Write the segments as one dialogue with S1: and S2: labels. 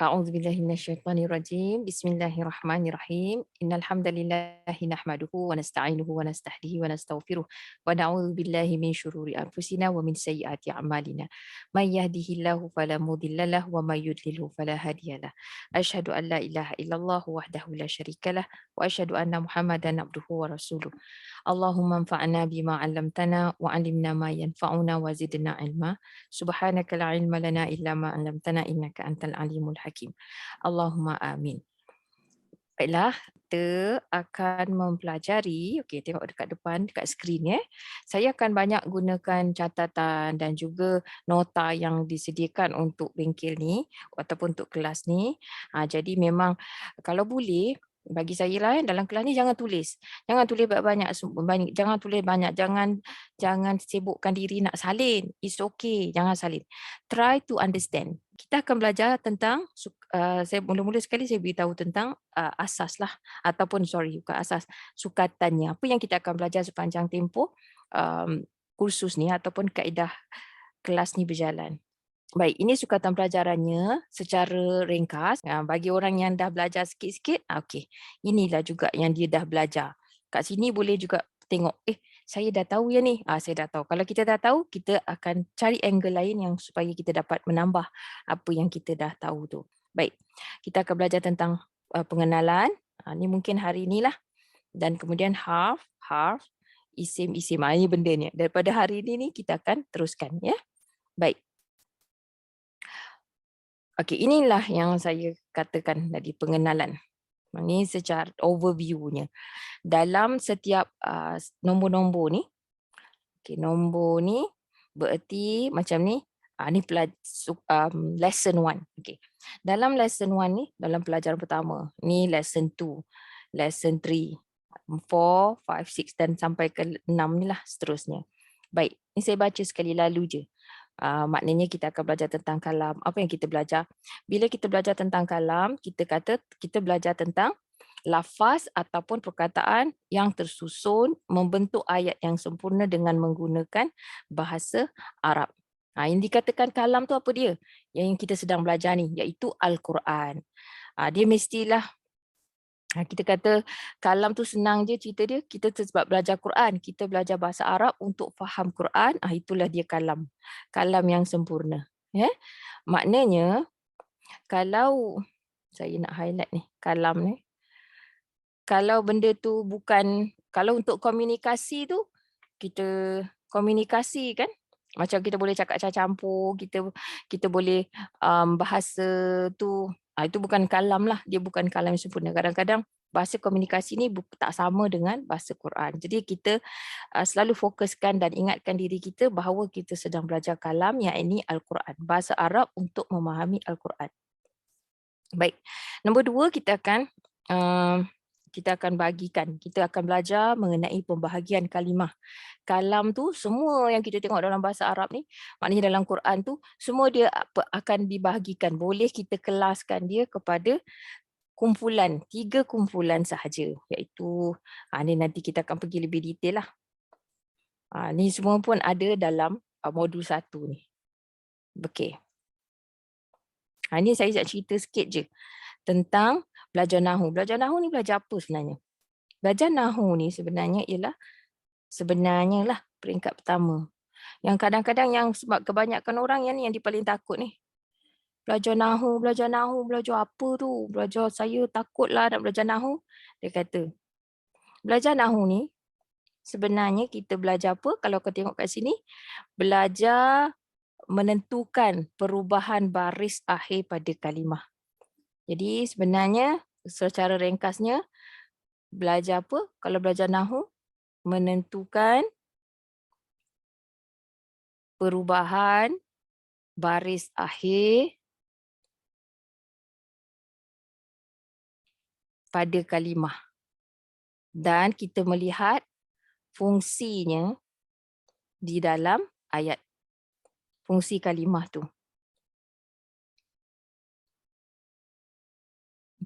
S1: A'udzubillahi minasyaitonirrajim. Bismillahirrahmanirrahim. Innal hamdalillahi nahmaduhu wa nasta'inuhu wa nastahdihi wa nastaghfiruh wa na'udzubillahi min syururi anfusina wa min sayyiati a'malina. May yahdihillahu fala mudhillalah wa may yudlilhu fala hadiyalah. Asyhadu an la ilaha illallah wahdahu la syarikalah wa asyhadu anna Muhammadan abduhu wa rasuluh. Allahumma anfa'na bima 'allamtana wa 'allimna ma yanfa'una wa zidna ilma. Subhanaka la ilma lana illa ma 'allamtana innaka antal alimul hakim. Allahumma amin. Baiklah, kita akan mempelajari, okey tengok dekat depan dekat skrin ya. Saya akan banyak gunakan catatan dan juga nota yang disediakan untuk bengkel ni ataupun untuk kelas ni. Jadi memang kalau boleh bagi saya lah dalam kelas ni jangan tulis. Jangan tulis banyak, jangan tulis banyak, jangan sibukkan diri nak salin. It's okay, jangan salin. Try to understand. Kita akan belajar tentang saya mula-mula sekali saya beritahu tentang asas lah ataupun bukan asas, sukatannya. Apa yang kita akan belajar sepanjang tempoh kursus ni ataupun kaedah kelas ni berjalan. Baik, ini sukatan pelajarannya secara ringkas. Bagi orang yang dah belajar sikit-sikit, okey. Inilah juga yang dia dah belajar. Kat sini boleh juga tengok, saya dah tahu ya ni. Saya dah tahu. Kalau kita dah tahu, kita akan cari angle lain yang supaya kita dapat menambah apa yang kita dah tahu tu. Baik, kita akan belajar tentang pengenalan. Ni mungkin hari inilah. Dan kemudian harf, isim. Ini benda ni. Daripada hari ini ni kita akan teruskan ya. Baik. Okey, inilah yang saya katakan tadi pengenalan. Ini secara overview-nya. Dalam setiap nombor-nombor ni, nombor ni bererti macam ni. Ni lesson 1. Okey. Dalam lesson 1 ni, dalam pelajaran pertama, ni lesson 2, lesson 3, 4, 5, 6 dan sampai ke 6 ni lah seterusnya. Baik, ni saya baca sekali lalu je. Maknanya kita akan belajar tentang kalam. Apa yang kita belajar? Bila kita belajar tentang kalam, kita kata kita belajar tentang lafaz ataupun perkataan yang tersusun membentuk ayat yang sempurna dengan menggunakan bahasa Arab. Yang dikatakan kalam tu apa dia? Yang kita sedang belajar ni, iaitu Al-Quran. Dia mestilah kita kata kalam tu senang je cerita dia. Kita sebab belajar Quran, kita belajar bahasa Arab untuk faham Quran, itulah dia kalam. Kalam yang sempurna. Ya? Maknanya kalau saya nak highlight ni, kalam ni. Kalau benda tu bukan, kalau untuk komunikasi tu, kita komunikasi kan, macam kita boleh cakap campur, kita boleh bahasa tu, itu bukan kalam lah, dia bukan kalam yang sempurna. Kadang-kadang bahasa komunikasi ni tak sama dengan bahasa Quran. Jadi kita selalu fokuskan dan ingatkan diri kita bahawa kita sedang belajar kalam, iaitu Al-Quran, bahasa Arab untuk memahami Al-Quran. Baik, nombor 2 kita akan bagikan, kita akan belajar mengenai pembahagian kalimah. Kalam tu semua yang kita tengok dalam bahasa Arab ni, maknanya dalam Quran tu, semua dia akan dibahagikan. Boleh kita kelaskan dia kepada kumpulan, 3 kumpulan sahaja. Iaitu, ni nanti kita akan pergi lebih detail lah. Ni semua pun ada dalam modul 1 ni. Okey. Ini saya nak cerita sikit je tentang belajar Nahu. Belajar Nahu ni belajar apa sebenarnya? Belajar Nahu ni sebenarnya lah peringkat pertama. Yang kadang-kadang yang sebab kebanyakan orang yang paling takut ni. Belajar Nahu, belajar apa tu? Saya takutlah nak belajar Nahu. Dia kata, belajar Nahu ni sebenarnya kita belajar apa? Kalau kau tengok kat sini, belajar menentukan perubahan baris akhir pada kalimah. Jadi sebenarnya secara ringkasnya belajar apa? Kalau belajar Nahu, menentukan perubahan baris akhir pada kalimah. Dan kita melihat fungsinya di dalam ayat. Fungsi kalimah tu.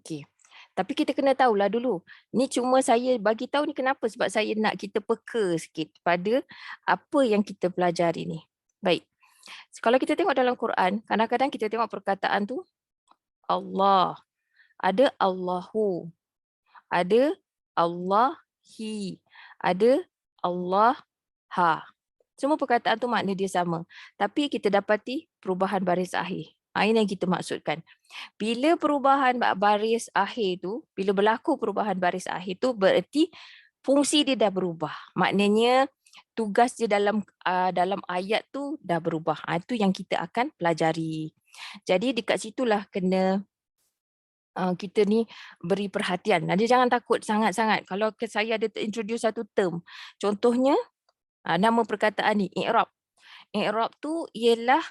S1: Okey. Tapi kita kena tahulah dulu. Ni cuma saya bagi tahu ni kenapa? Sebab saya nak kita peka sikit pada apa yang kita pelajari ni. Baik. Kalau kita tengok dalam Quran, kadang-kadang kita tengok perkataan tu Allah. Ada Allahu. Ada Allahi. Ada Allah ha. Semua perkataan tu makna dia sama. Tapi kita dapati perubahan baris akhir. Ini yang kita maksudkan. Bila perubahan baris akhir tu, bila berlaku perubahan baris akhir tu, bererti fungsi dia dah berubah. Maknanya tugas dia dalam ayat tu dah berubah. Itu yang kita akan pelajari. Jadi dekat situlah kena kita ni beri perhatian. Jadi jangan takut sangat-sangat. Kalau saya ada introduce satu term. Contohnya, nama perkataan ni, i'rab. I'rab tu ialah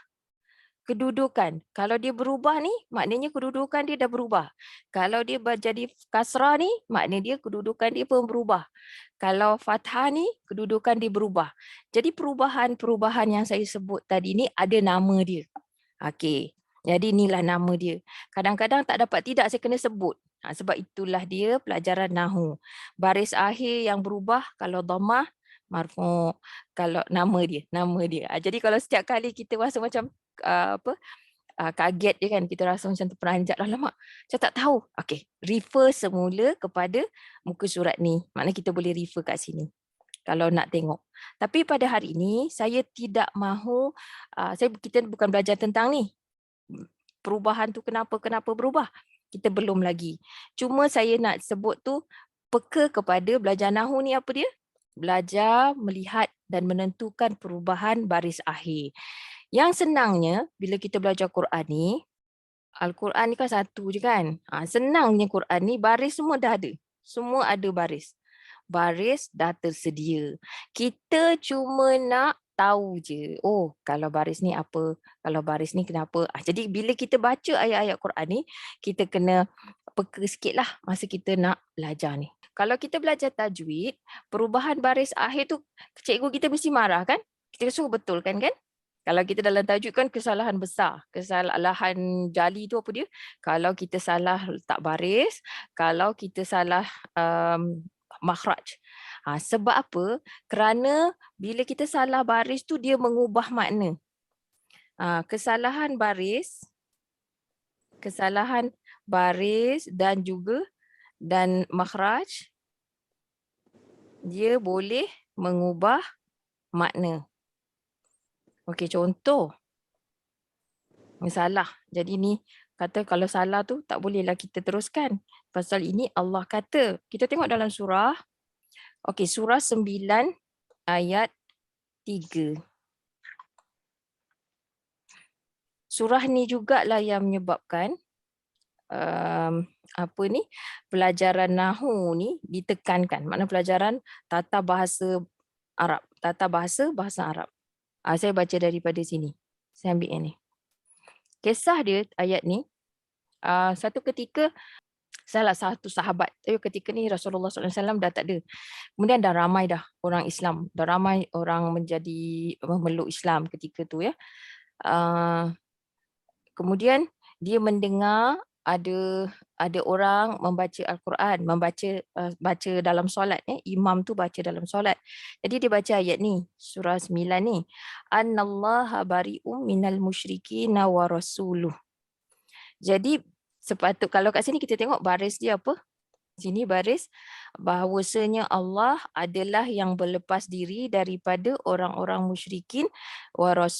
S1: kedudukan. Kalau dia berubah ni, maknanya kedudukan dia dah berubah. Kalau dia jadi kasrah ni, maknanya dia kedudukan dia pun berubah. Kalau fathah ni, kedudukan dia berubah. Jadi perubahan-perubahan yang saya sebut tadi ni ada nama dia. Okey. Jadi inilah nama dia. Kadang-kadang tak dapat tidak saya kena sebut. Sebab itulah dia pelajaran nahu. Baris akhir yang berubah kalau dhammah marfu', kalau nama dia. Jadi kalau setiap kali kita rasa macam kaget je kan, kita rasa macam terperanjat, alamak, saya tak tahu. Okey, refer semula kepada muka surat ni. Maknanya kita boleh refer kat sini kalau nak tengok. Tapi pada hari ini saya tidak mahu kita bukan belajar tentang ni. Perubahan tu kenapa berubah? Kita belum lagi. Cuma saya nak sebut tu peka kepada belajar nahu ni apa dia? Belajar melihat dan menentukan perubahan baris akhir. Yang senangnya bila kita belajar Quran ni, Al-Quran ni kan satu je kan. Senangnya Quran ni baris semua dah ada. Semua ada baris. Baris dah tersedia. Kita cuma nak tahu je. Oh, kalau baris ni apa? Kalau baris ni kenapa? Jadi bila kita baca ayat-ayat Quran ni, kita kena peka sikit lah masa kita nak belajar ni. Kalau kita belajar tajwid, perubahan baris akhir tu cikgu kita mesti marah kan? Kita suruh betulkan kan? Kalau kita dalam tajwid kan kesalahan besar. Kesalahan jali tu apa dia? Kalau kita salah letak baris, kalau kita salah makhraj. Sebab apa? Kerana bila kita salah baris tu dia mengubah makna. Kesalahan baris dan makhraj dia boleh mengubah makna. Okey, contoh. Salah. Jadi ni kata kalau salah tu tak bolehlah kita teruskan. Pasal ini Allah kata. Kita tengok dalam surah. Okey, surah 9 ayat 3. Surah ni jugalah yang menyebabkan pelajaran nahu ni ditekankan. Makna pelajaran tata bahasa Arab. Tata bahasa Arab. Saya baca daripada sini. Saya ambil yang ni. Kisah dia ayat ni, satu ketika salah satu sahabat, ketika ni Rasulullah SAW dah tak ada. Kemudian dah ramai dah orang Islam. Dah ramai orang memeluk Islam ketika tu ya. Kemudian dia mendengar ada orang membaca Al-Quran, baca dalam solat. Imam tu baca dalam solat. Jadi dia baca ayat ni, surah 9 ni. Annallaha bari'um minal musyrikina wa rasuluh. Jadi kalau kat sini kita tengok baris dia apa? Sini baris bahawasanya Allah adalah yang berlepas diri daripada orang-orang musyrikin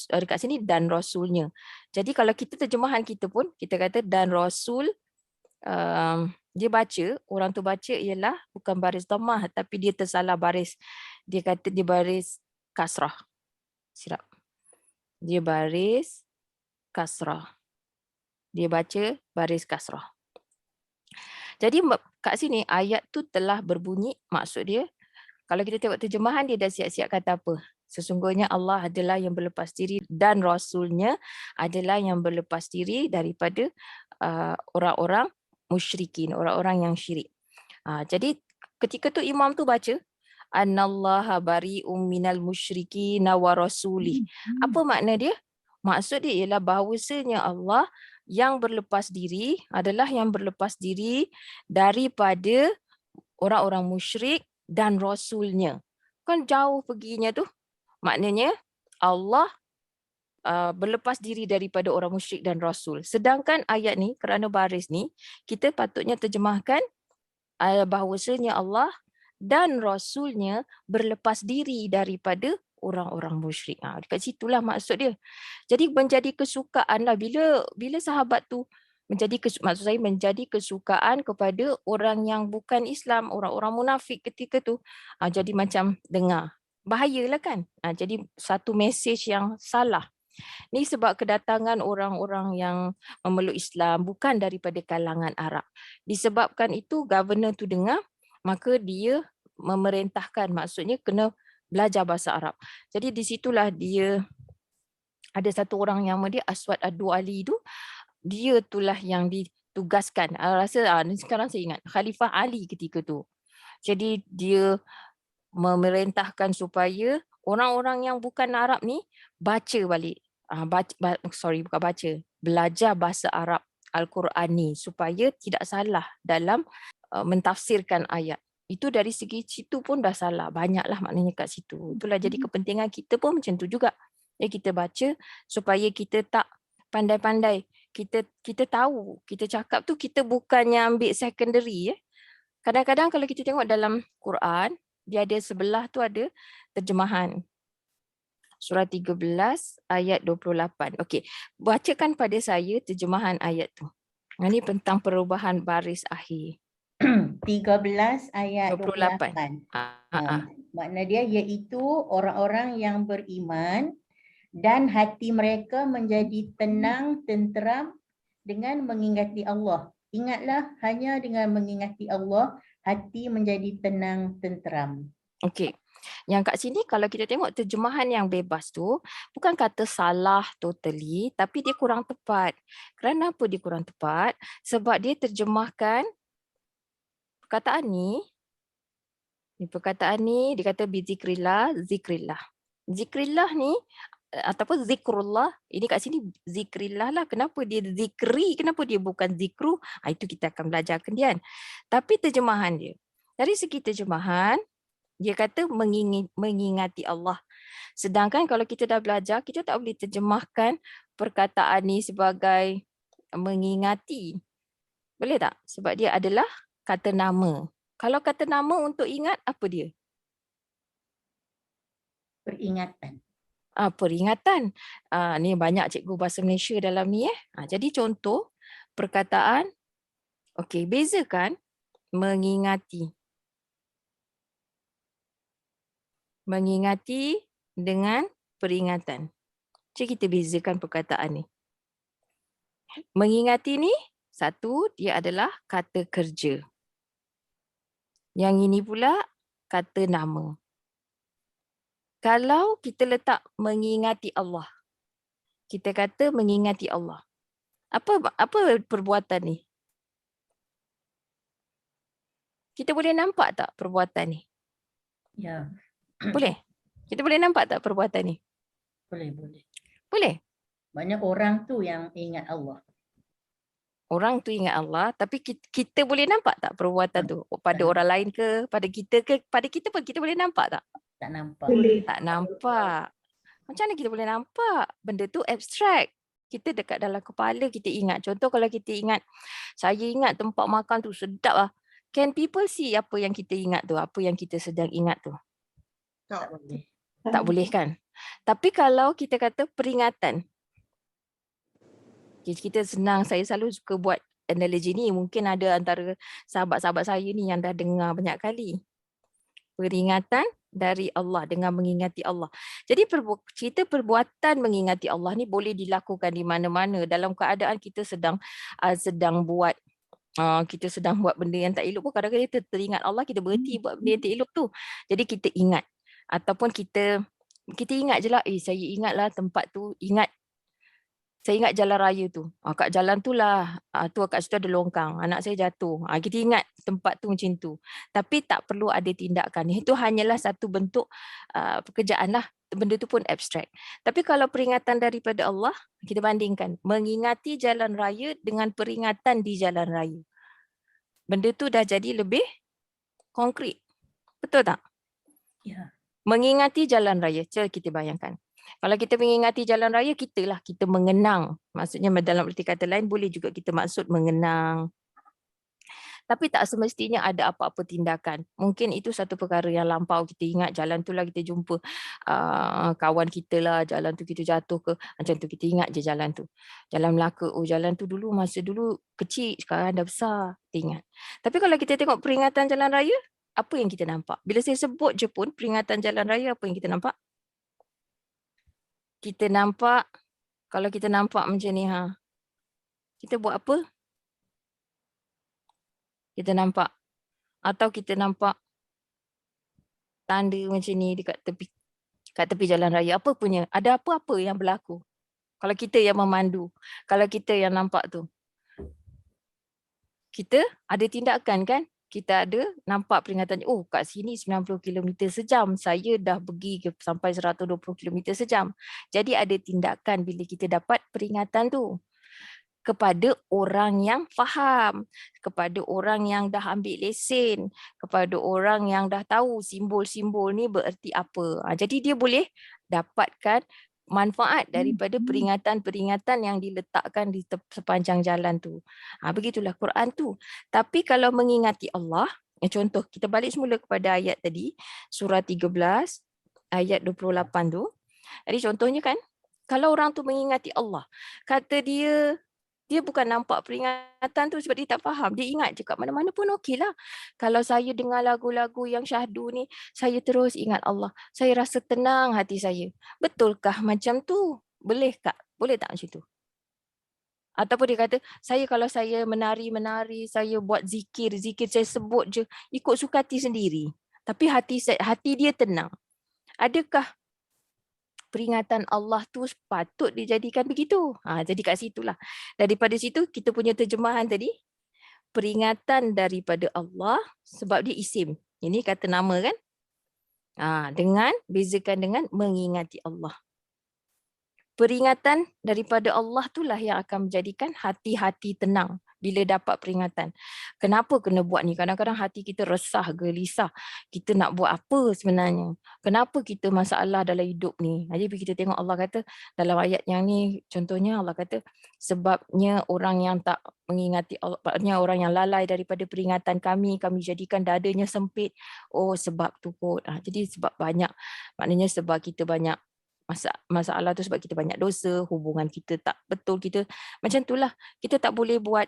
S1: dekat sini dan rasulnya. Jadi kalau kita terjemahan kita pun kita kata dan rasul, dia baca, orang tu baca ialah bukan baris dhammah tapi dia tersalah baris. Dia kata dia baris kasrah. Silap. Dia baris kasrah. Dia baca baris kasrah. Jadi kat sini ayat tu telah berbunyi, maksud dia kalau kita tengok terjemahan dia dah siap-siap kata apa? Sesungguhnya Allah adalah yang berlepas diri dan Rasulnya adalah yang berlepas diri daripada orang-orang musyrikin, orang-orang yang syirik. Jadi ketika tu imam tu baca Annallaha bari'um minal musyrikina wa rasulih. Apa makna dia? Maksud dia ialah bahawasanya Allah yang berlepas diri adalah yang berlepas diri daripada orang-orang musyrik dan rasulnya. Kan jauh perginya tu. Maknanya Allah berlepas diri daripada orang musyrik dan rasul. Sedangkan ayat ni kerana baris ni kita patutnya terjemahkan bahawasanya Allah dan rasulnya berlepas diri daripada orang-orang musyrik. Dekat situlah maksud dia. Jadi menjadi kesukaan lah bila sahabat tu maksud saya menjadi kesukaan kepada orang yang bukan Islam, orang-orang munafik ketika tu. Jadi macam dengar. Bahayalah kan? Jadi satu mesej yang salah. Ni sebab kedatangan orang-orang yang memeluk Islam bukan daripada kalangan Arab. Disebabkan itu governor tu dengar, maka dia memerintahkan, maksudnya kena belajar bahasa Arab. Jadi di situlah dia ada satu orang yang nama dia Aswad Ad-Du'ali tu, dia itulah yang ditugaskan. Sekarang saya ingat Khalifah Ali ketika tu. Jadi dia memerintahkan supaya orang-orang yang bukan Arab ni baca balik. Bukan baca. Belajar bahasa Arab Al-Quran ni supaya tidak salah dalam mentafsirkan ayat. Itu dari segi situ pun dah salah. Banyaklah maknanya kat situ. Itulah jadi kepentingan kita pun macam tu juga. Ya, kita baca supaya kita tak pandai-pandai. Kita tahu, kita cakap tu kita bukannya ambil secondary. Kadang-kadang kalau kita tengok dalam Quran, dia ada sebelah tu ada terjemahan. Surah 13 ayat 28. Okey, bacakan pada saya terjemahan ayat tu. Ini tentang perubahan baris akhir.
S2: 13 ayat 28. Makna dia iaitu orang-orang yang beriman dan hati mereka menjadi tenang, tenteram dengan mengingati Allah. Ingatlah, hanya dengan mengingati Allah, hati menjadi tenang, tenteram.
S1: Okey. Yang kat sini kalau kita tengok terjemahan yang bebas tu, bukan kata salah totally, tapi dia kurang tepat. Kenapa dia kurang tepat? Sebab dia terjemahkan perkataan ni dia kata bizikrillah, zikrillah. Zikrillah ni ataupun zikrullah, ini kat sini zikrillah lah. Kenapa dia zikri, kenapa dia bukan zikru? Itu kita akan belajarkan dia kan. Tapi terjemahan dia, dari segi terjemahan, dia kata mengingati Allah. Sedangkan kalau kita dah belajar, kita tak boleh terjemahkan perkataan ni sebagai mengingati. Boleh tak? Sebab dia adalah kata nama. Kalau kata nama untuk ingat, apa dia?
S2: Peringatan.
S1: Peringatan. Ni banyak cikgu bahasa Malaysia dalam ni. Jadi contoh perkataan, okey, bezakan mengingati. Mengingati dengan peringatan. Jadi kita bezakan perkataan ni. Mengingati ni, satu, dia adalah kata kerja. Yang ini pula kata nama. Kalau kita letak mengingati Allah, kita kata mengingati Allah. Apa perbuatan ni? Kita boleh nampak tak perbuatan ni?
S2: Ya.
S1: Boleh? Kita boleh nampak tak perbuatan ni?
S2: Boleh.
S1: Boleh?
S2: Banyak orang tu yang ingat Allah.
S1: Orang tu ingat Allah, tapi kita boleh nampak tak perbuatan tu? Pada orang lain ke? Pada kita ke? Pada kita pun kita boleh nampak tak?
S2: Tak nampak.
S1: Tak nampak. Macam mana kita boleh nampak? Benda tu abstrak. Kita dekat dalam kepala kita ingat. Contoh kalau kita ingat, saya ingat tempat makan tu sedap lah. Can people see apa yang kita ingat tu? Apa yang kita sedang ingat tu?
S2: Tak boleh.
S1: Tak boleh kan? Tapi kalau kita kata peringatan. Kita senang, saya selalu suka buat analogi ni. Mungkin ada antara sahabat-sahabat saya ni yang dah dengar banyak kali. Peringatan dari Allah dengan mengingati Allah. Jadi cerita perbuatan mengingati Allah ni boleh dilakukan di mana-mana dalam keadaan kita sedang buat benda yang tak elok pun kadang-kadang kita teringat Allah, kita berhenti buat benda yang tak elok tu. Jadi kita ingat ataupun kita ingat je lah, saya ingatlah tempat tu, saya ingat jalan raya tu. Kat jalan tu lah, kat situ ada longkang. Anak saya jatuh. Kita ingat tempat tu macam tu. Tapi tak perlu ada tindakan. Itu hanyalah satu bentuk pekerjaan lah. Benda tu pun abstrak. Tapi kalau peringatan daripada Allah, kita bandingkan. Mengingati jalan raya dengan peringatan di jalan raya. Benda tu dah jadi lebih konkret. Betul tak?
S2: Ya.
S1: Mengingati jalan raya. Cuba kita bayangkan. Kalau kita mengingati jalan raya, kita mengenang. Maksudnya dalam erti kata lain boleh juga kita maksud mengenang. Tapi tak semestinya ada apa-apa tindakan. Mungkin itu satu perkara yang lampau, kita ingat jalan tu lah kita jumpa kawan kita lah, jalan tu kita jatuh ke, macam tu kita ingat je jalan tu. Jalan Melaka, oh jalan tu dulu masa dulu kecil, sekarang dah besar, kita ingat. Tapi kalau kita tengok peringatan jalan raya, apa yang kita nampak? Bila saya sebut je pun peringatan jalan raya, apa yang kita nampak? Kita nampak, kalau kita nampak macam ni, kita buat apa? Kita nampak. Atau kita nampak tanda macam ni dekat tepi jalan raya. Apa punya? Ada apa-apa yang berlaku? Kalau kita yang memandu, kalau kita yang nampak tu, kita ada tindakan kan? Kita ada nampak peringatan, oh kat sini 90 km sejam, saya dah pergi sampai 120 km sejam. Jadi ada tindakan bila kita dapat peringatan tu. Kepada orang yang faham, kepada orang yang dah ambil lesen, kepada orang yang dah tahu simbol-simbol ni bererti apa. Jadi dia boleh dapatkan manfaat daripada peringatan-peringatan yang diletakkan di sepanjang jalan tu. Begitulah Quran tu. Tapi kalau mengingati Allah, contoh kita balik semula kepada ayat tadi, surah 13 ayat 28 tu. Jadi contohnya kan, kalau orang tu mengingati Allah, kata dia bukan nampak peringatan tu sebab dia tak faham. Dia ingat je kat mana-mana pun okeylah. Kalau saya dengar lagu-lagu yang syahdu ni, saya terus ingat Allah. Saya rasa tenang hati saya. Betulkah macam tu? Boleh tak? Boleh tak macam tu? Ataupun dia kata, kalau saya menari-menari, saya buat zikir saya sebut je, ikut suka hati sendiri. Tapi hati dia tenang. Adakah peringatan Allah tu patut dijadikan begitu? Jadi kat situlah. Daripada situ kita punya terjemahan tadi, peringatan daripada Allah sebab dia isim. Ini kata nama kan? Dengan bezakan dengan mengingati Allah. Peringatan daripada Allah itulah yang akan menjadikan hati-hati tenang bila dapat peringatan. Kenapa kena buat ni? Kadang-kadang hati kita resah, gelisah. Kita nak buat apa sebenarnya? Kenapa kita masalah dalam hidup ni? Jadi bila kita tengok Allah kata dalam ayat yang ni, contohnya Allah kata sebabnya orang yang tak mengingati Allah, sebabnya orang yang lalai daripada peringatan kami jadikan dadanya sempit. Oh sebab tu kot. Jadi sebab banyak, maknanya sebab kita banyak masalah tu sebab kita banyak dosa, hubungan kita tak betul, kita macam itulah. Kita tak boleh buat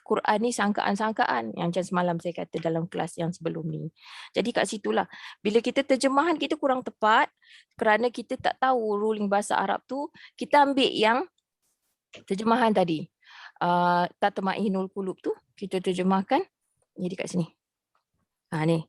S1: Quran ni sangkaan-sangkaan yang macam semalam saya kata dalam kelas yang sebelum ni. Jadi kat situlah bila kita terjemahan kita kurang tepat kerana kita tak tahu ruling bahasa Arab tu, kita ambil yang terjemahan tadi. Tatma'innul qulub tu kita terjemahkan jadi kat sini. Ni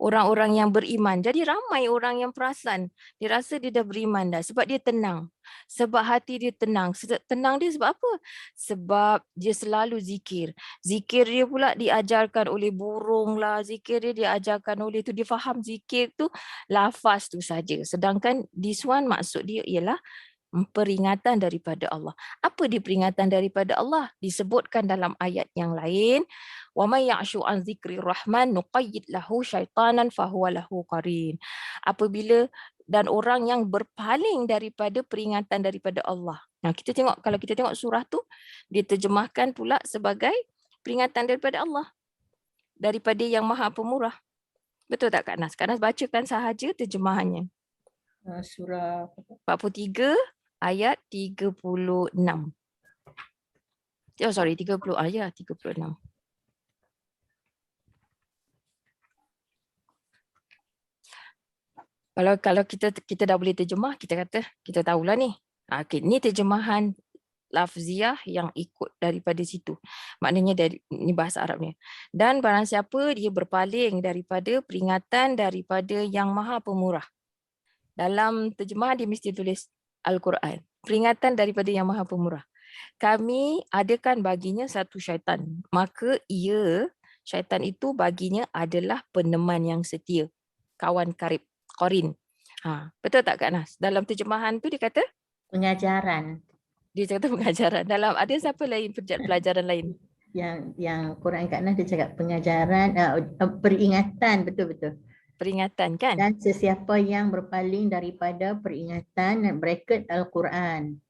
S1: orang-orang yang beriman. Jadi ramai orang yang perasan. Dia rasa dia dah beriman dah. Sebab dia tenang. Sebab hati dia tenang. Tenang dia sebab apa? Sebab dia selalu zikir. Zikir dia pula diajarkan oleh burung lah. Zikir dia diajarkan oleh tu. Dia faham zikir tu lafaz tu saja. Sedangkan this one maksud dia ialah peringatan daripada Allah. Apa dia peringatan daripada Allah? Disebutkan dalam ayat yang lain. Wa may ya'shu an dzikri rahman nuqayyid lahu syaitanan fahuwa lahu qarin. Apabila dan orang yang berpaling daripada peringatan daripada Allah. Kita tengok, kalau kita tengok surah tu, dia terjemahkan pula sebagai peringatan daripada Allah. Daripada yang Maha Pemurah. Betul tak Kak Nas? Kak Nas bacakan sahaja terjemahannya.
S2: Surah
S1: 43 ayat 36. Oh sorry, 30 ayat 36. Kalau kita dah boleh terjemah, kita kata kita tahulah ni. Ni terjemahan lafziah yang ikut daripada situ. Maknanya ni bahasa Arabnya. Dan barang siapa dia berpaling daripada peringatan daripada Yang Maha Pemurah. Dalam terjemahan dia mesti tulis Al-Quran. Peringatan daripada Yang Maha Pemurah. Kami adakan baginya satu syaitan. Maka syaitan itu baginya adalah peneman yang setia. Kawan karib. Qarin. Betul tak Kak Nas? Dalam terjemahan tu dia kata?
S2: pengajaran.
S1: Dia kata pengajaran. Dalam ada siapa lain pelajaran lain?
S2: Yang Quran Kak Nas dia cakap pengajaran, peringatan, betul-betul.
S1: peringatan kan?
S2: Dan sesiapa yang berpaling daripada peringatan dan bracket Al-Quran.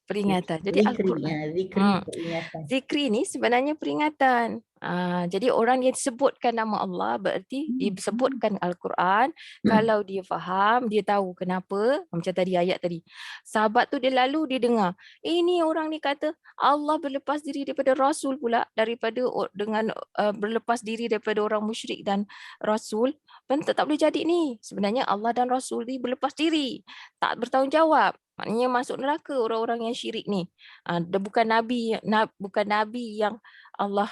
S1: Peringatan. Jadi
S2: Zikri,
S1: Al-Quran.
S2: zikri peringatan.
S1: Zikri ni sebenarnya peringatan. Jadi orang yang sebutkan nama Allah berarti disebutkan Al-Quran. Kalau dia faham, dia tahu kenapa. Macam tadi ayat tadi. Sahabat tu dia lalu dia dengar. Ini orang ni kata Allah berlepas diri daripada Rasul pula. Daripada dengan berlepas diri daripada orang musyrik dan Rasul. Tak boleh jadi ni. Sebenarnya Allah dan Rasul ni berlepas diri. Tak bertanggungjawab. Maknanya masuk neraka orang-orang yang syirik ni. Dia bukan nabi yang Allah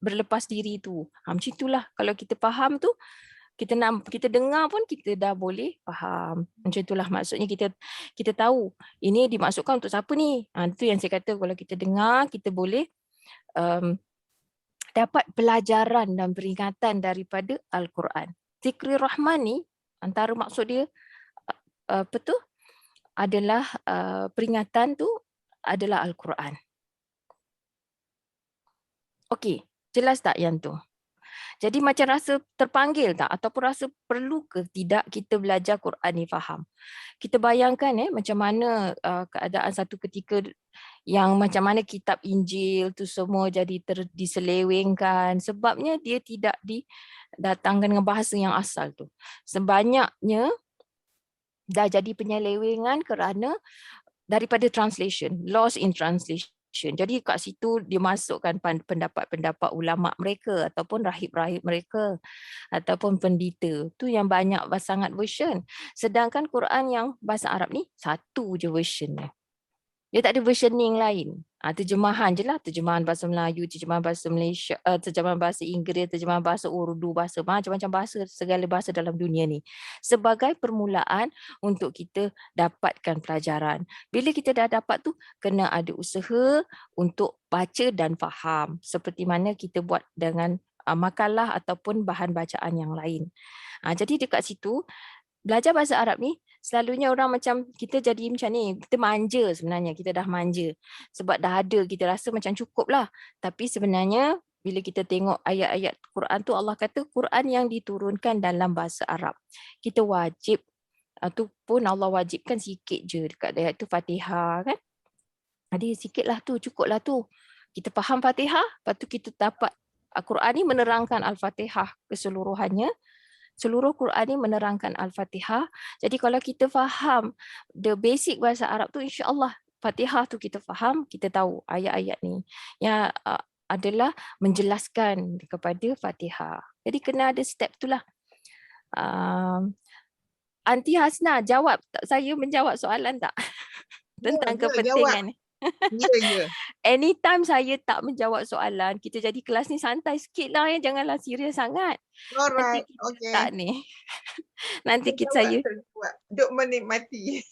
S1: berlepas diri tu. Macam itulah kalau kita faham tu, kita dengar pun kita dah boleh faham. Macam itulah maksudnya kita tahu ini dimaksudkan untuk siapa ni. Itu yang saya kata kalau kita dengar kita boleh dapat pelajaran dan peringatan daripada Al-Quran. Zikri Rahman ni antara maksud dia apa tu adalah peringatan tu adalah Al-Quran. Okey, jelas tak yang tu? Jadi macam rasa terpanggil tak ataupun rasa perlu ke tidak kita belajar Quran ni faham? Kita bayangkan macam mana keadaan satu ketika yang macam mana kitab Injil tu semua jadi diselewengkan sebabnya dia tidak didatangkan dengan bahasa yang asal tu. Sebanyaknya dah jadi penyelewengan kerana daripada translation, loss in translation. Jadi kat situ dia masukkan pendapat-pendapat ulama mereka ataupun rahib-rahib mereka ataupun pendeta. Tu yang banyak sangat version. Sedangkan Quran yang bahasa Arab ni satu je versionnya. Dia tak ada versioning lain. Terjemahan je lah. Terjemahan bahasa Melayu, terjemahan bahasa Malaysia, terjemahan bahasa Inggeris, terjemahan bahasa Urdu, bahasa macam-macam bahasa, segala bahasa dalam dunia ni. Sebagai permulaan untuk kita dapatkan pelajaran. Bila kita dah dapat tu, kena ada usaha untuk baca dan faham. Seperti mana kita buat dengan makalah ataupun bahan bacaan yang lain. Jadi dekat situ, belajar bahasa Arab ni selalunya orang macam kita jadi macam ni, kita manja sebenarnya, kita dah manja sebab dah ada, kita rasa macam cukup lah. Tapi sebenarnya bila kita tengok ayat-ayat Quran tu, Allah kata Quran yang diturunkan dalam bahasa Arab. Kita wajib, tu pun Allah wajibkan sikit je dekat ayat tu Fatihah kan. Jadi sikit lah tu, cukup lah tu. Kita faham Fatihah, lepas tu kita dapat Quran ni menerangkan Al-Fatihah keseluruhannya. Seluruh Quran ni menerangkan Al-Fatihah. Jadi kalau kita faham the basic bahasa Arab tu, insya-Allah Fatihah tu kita faham, kita tahu ayat-ayat ni yang adalah menjelaskan kepada Fatihah. Jadi kena ada step tu lah. Anti Hasna, jawab saya menjawab soalan tak? Tentang kepentingan ni.
S3: Ya.
S1: Anytime saya tak menjawab soalan, kita jadi kelas ni santai sikit lah ya. Janganlah serius sangat.
S3: Alright,
S1: Nanti kita
S3: okay.
S1: tak ni. Nanti saya
S3: duk menikmati.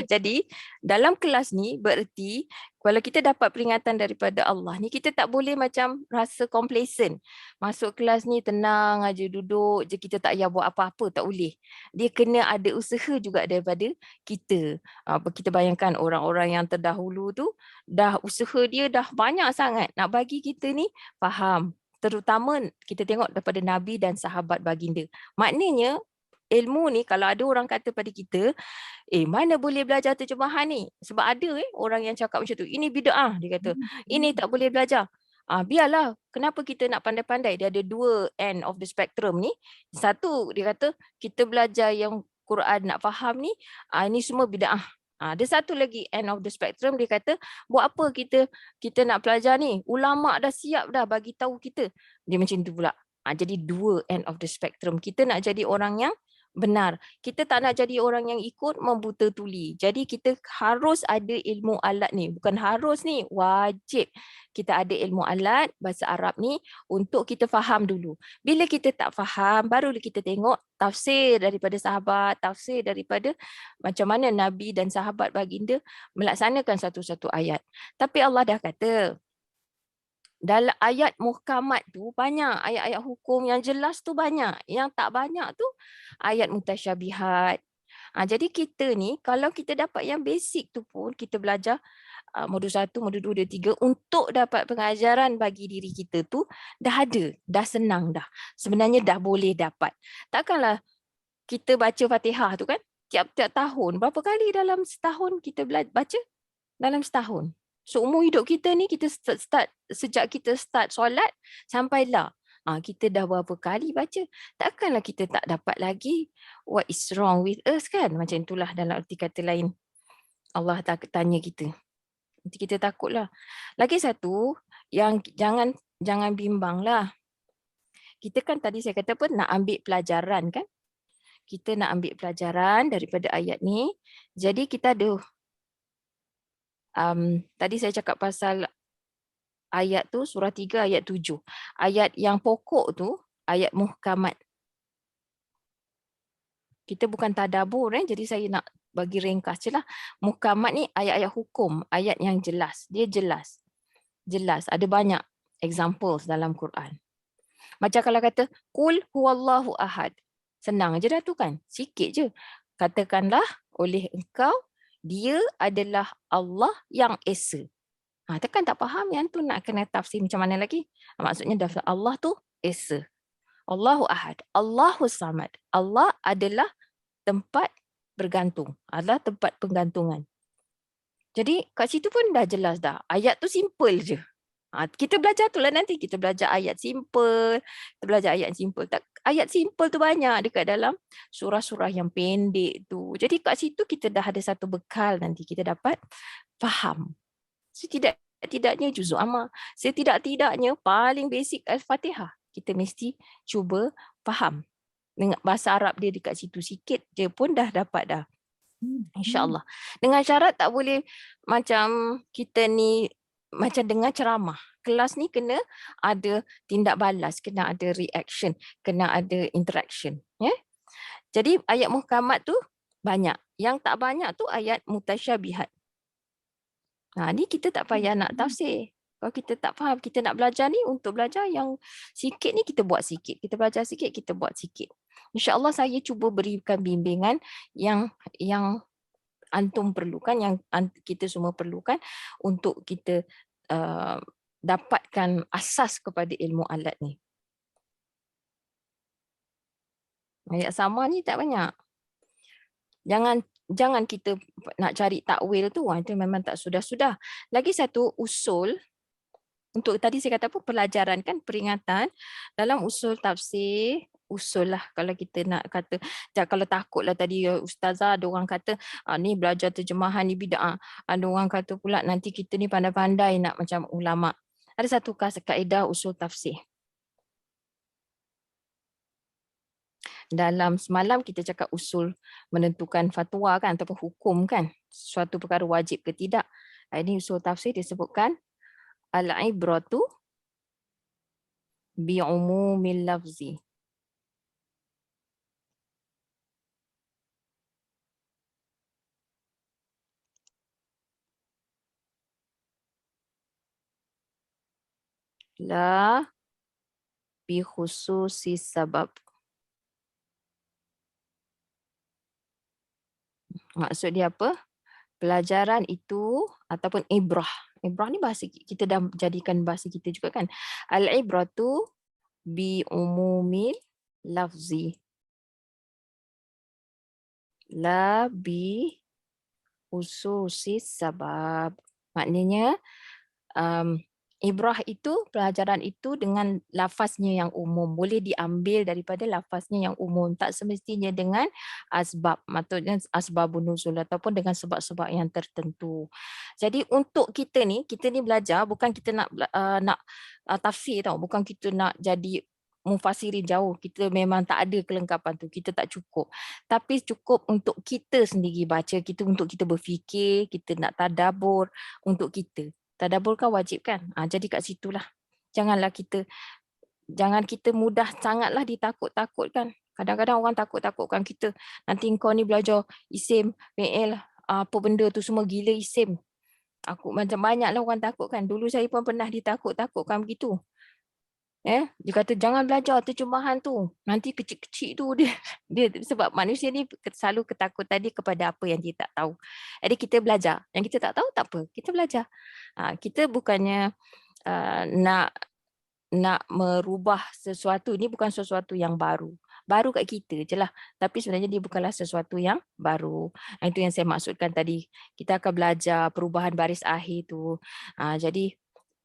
S1: Jadi dalam kelas ni bererti kalau kita dapat peringatan daripada Allah ni, kita tak boleh macam rasa complacent. Masuk kelas ni tenang aja, duduk je, kita tak payah buat apa-apa, tak boleh. Dia kena ada usaha juga daripada kita. Kita bayangkan orang-orang yang terdahulu tu dah usaha dia dah banyak sangat nak bagi kita ni faham. Terutama kita tengok daripada Nabi dan sahabat baginda. Maknanya ilmu ni kalau ada orang kata pada kita, mana boleh belajar terjemahan ni? Sebab ada orang yang cakap macam tu, ini bid'ah, dia kata. Ini tak boleh belajar. Biarlah, kenapa kita nak pandai-pandai? Dia ada dua end of the spectrum ni. Satu, dia kata kita belajar yang Quran nak faham ni, ini semua bid'ah. Ada satu lagi end of the spectrum, dia kata buat apa kita nak belajar ni? Ulama dah siap dah bagi tahu kita. Dia macam tu pula. Jadi dua end of the spectrum. Kita nak jadi orang yang benar. Kita tak nak jadi orang yang ikut membuta tuli. Jadi kita harus ada ilmu alat ni. Bukan harus ni, wajib kita ada ilmu alat bahasa Arab ni untuk kita faham dulu. Bila kita tak faham, baru kita tengok tafsir daripada sahabat, tafsir daripada macam mana Nabi dan sahabat baginda melaksanakan satu-satu ayat. Tapi Allah dah kata, dalam ayat muhkamat tu banyak, ayat-ayat hukum yang jelas tu banyak. Yang tak banyak tu ayat mutasyabihat. Jadi kita ni kalau kita dapat yang basic tu pun kita belajar modul 1, modul 2, modul 3 untuk dapat pengajaran bagi diri kita tu dah ada, dah senang dah. Sebenarnya dah boleh dapat. Takkanlah kita baca Fatihah tu kan tiap-tiap tahun. Berapa kali dalam setahun kita baca? Dalam setahun. Seumur hidup kita ni kita start sejak kita start solat sampailah kita dah berapa kali baca. Takkanlah kita tak dapat lagi. What is wrong with us kan? Macam itulah dalam arti kata lain. Allah tak tanya kita. Nanti kita takutlah. Lagi satu yang jangan bimbanglah. Kita kan tadi saya kata apa nak ambil pelajaran kan? Kita nak ambil pelajaran daripada ayat ni. Jadi kita ada tadi saya cakap pasal ayat tu surah 3 ayat 7. Ayat yang pokok tu ayat muhkamat. Kita bukan tadabbur jadi saya nak bagi ringkas je lah. Muhkamat ni ayat-ayat hukum, ayat yang jelas. Dia jelas. Jelas, ada banyak examples dalam Quran. Macam kalau kata qul huwallahu ahad. Senang je dah tu kan. Sikit je. Katakanlah oleh engkau dia adalah Allah yang Esa. Tekan tak faham yang tu nak kena tafsir macam mana lagi? Maksudnya Allah tu Esa. Allahu Ahad. Allahu Samad. Allah adalah tempat bergantung. Adalah tempat penggantungan. Jadi kat situ pun dah jelas dah. Ayat tu simple je. Kita belajar tu lah nanti. Kita belajar ayat simple. Kita belajar ayat simple. Ayat simple tu banyak dekat dalam surah-surah yang pendek tu. Jadi kat situ kita dah ada satu bekal nanti. Kita dapat faham. Setidak-tidaknya juzuk amma. Setidak-tidaknya paling basic Al-Fatihah. Kita mesti cuba faham. Dengan bahasa Arab dia dekat situ sikit je pun dah dapat dah. InsyaAllah. Dengan syarat tak boleh macam kita ni macam dengar ceramah. Kelas ni kena ada tindak balas, kena ada reaction, kena ada interaction. Ya? Jadi ayat muhkamat tu banyak. Yang tak banyak tu ayat mutasyabihat. Ni kita tak payah nak tafsir. Kalau kita tak faham, kita nak belajar ni untuk belajar yang sikit ni kita buat sikit. Kita belajar sikit, kita buat sikit. InsyaAllah saya cuba berikan bimbingan yang antum perlukan, yang kita semua perlukan untuk kita dapatkan asas kepada ilmu alat ni. Ayat sama ni tak banyak. Jangan kita nak cari takwil tu, itu memang tak sudah-sudah. Lagi satu usul, untuk tadi saya kata apa, pelajaran kan, peringatan. Dalam usul tafsir, usul lah kalau kita nak kata, kalau takutlah tadi ustazah ada orang kata ni belajar terjemahan ni bid'ah, ada orang kata pula nanti kita ni pandai-pandai nak macam ulama. Ada satu kaedah usul tafsir. Dalam semalam kita cakap usul menentukan fatwa kan, ataupun hukum kan, suatu perkara wajib ke tidak. Ini usul tafsir disebutkan al-ibratu bi'umumil lafzi. La bi khususi sabab. Maksud dia apa? Pelajaran itu ataupun ibrah. Ibrah ni bahasa kita dah jadikan bahasa kita juga kan. Al-ibratu bi umumil lafzi. La bi khususi sabab. Maknanya ibrah itu, pelajaran itu dengan lafaznya yang umum. Boleh diambil daripada lafaznya yang umum. Tak semestinya dengan asbab. Maksudnya asbabun nuzul ataupun dengan sebab-sebab yang tertentu. Jadi untuk kita ni belajar bukan kita nak tafsir tau. Bukan kita nak jadi mufassirin jauh. Kita memang tak ada kelengkapan tu. Kita tak cukup. Tapi cukup untuk kita sendiri baca. Untuk kita berfikir. Kita nak tadabbur untuk kita. Tadabbur kan wajib kan? Jadi kat situlah. Jangan kita mudah sangatlah ditakut-takutkan. Kadang-kadang orang takut-takutkan kita. Nanti kau ni belajar isim, fi'il, apa benda tu semua gila isim. Macam banyaklah orang takutkan. Dulu saya pun pernah ditakut-takutkan begitu. Dia kata jangan belajar terjemahan tu. Nanti kecil-kecil tu dia sebab manusia ni selalu ketakutan dia kepada apa yang dia tak tahu. Jadi kita belajar. Yang kita tak tahu tak apa. Kita belajar. Kita bukannya nak merubah sesuatu. Ini bukan sesuatu yang baru. Baru kat kita je lah. Tapi sebenarnya dia bukanlah sesuatu yang baru. Itu yang saya maksudkan tadi. Kita akan belajar perubahan baris akhir tu. Jadi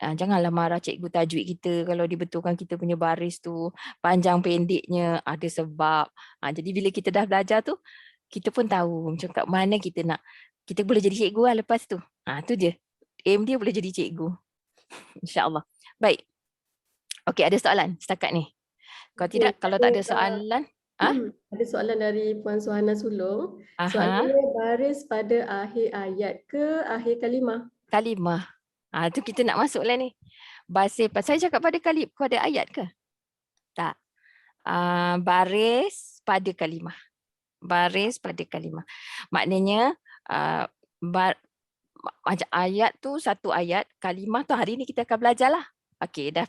S1: janganlah marah cikgu tajwid kita kalau dibetulkan kita punya baris tu panjang pendeknya ada sebab. Jadi bila kita dah belajar tu, kita pun tahu macam kat mana kita nak. Kita boleh jadi cikgu lah lepas tu. Tu je. Aim dia boleh jadi cikgu. InsyaAllah. Baik. Okey, ada soalan setakat ni? Kalau tidak, kalau tak ada soalan.
S4: Ada soalan dari Puan Suhana Sulong.
S1: Aha.
S4: Soalannya baris pada akhir ayat ke akhir kalimah?
S1: Kalimah. Tu kita nak masuk lah ni. Saya cakap pada ayat ke? Tak. Baris pada kalimah. Baris pada kalimah. Maknanya macam ayat tu satu ayat, kalimah tu hari ni kita akan belajar lah. Okey, dah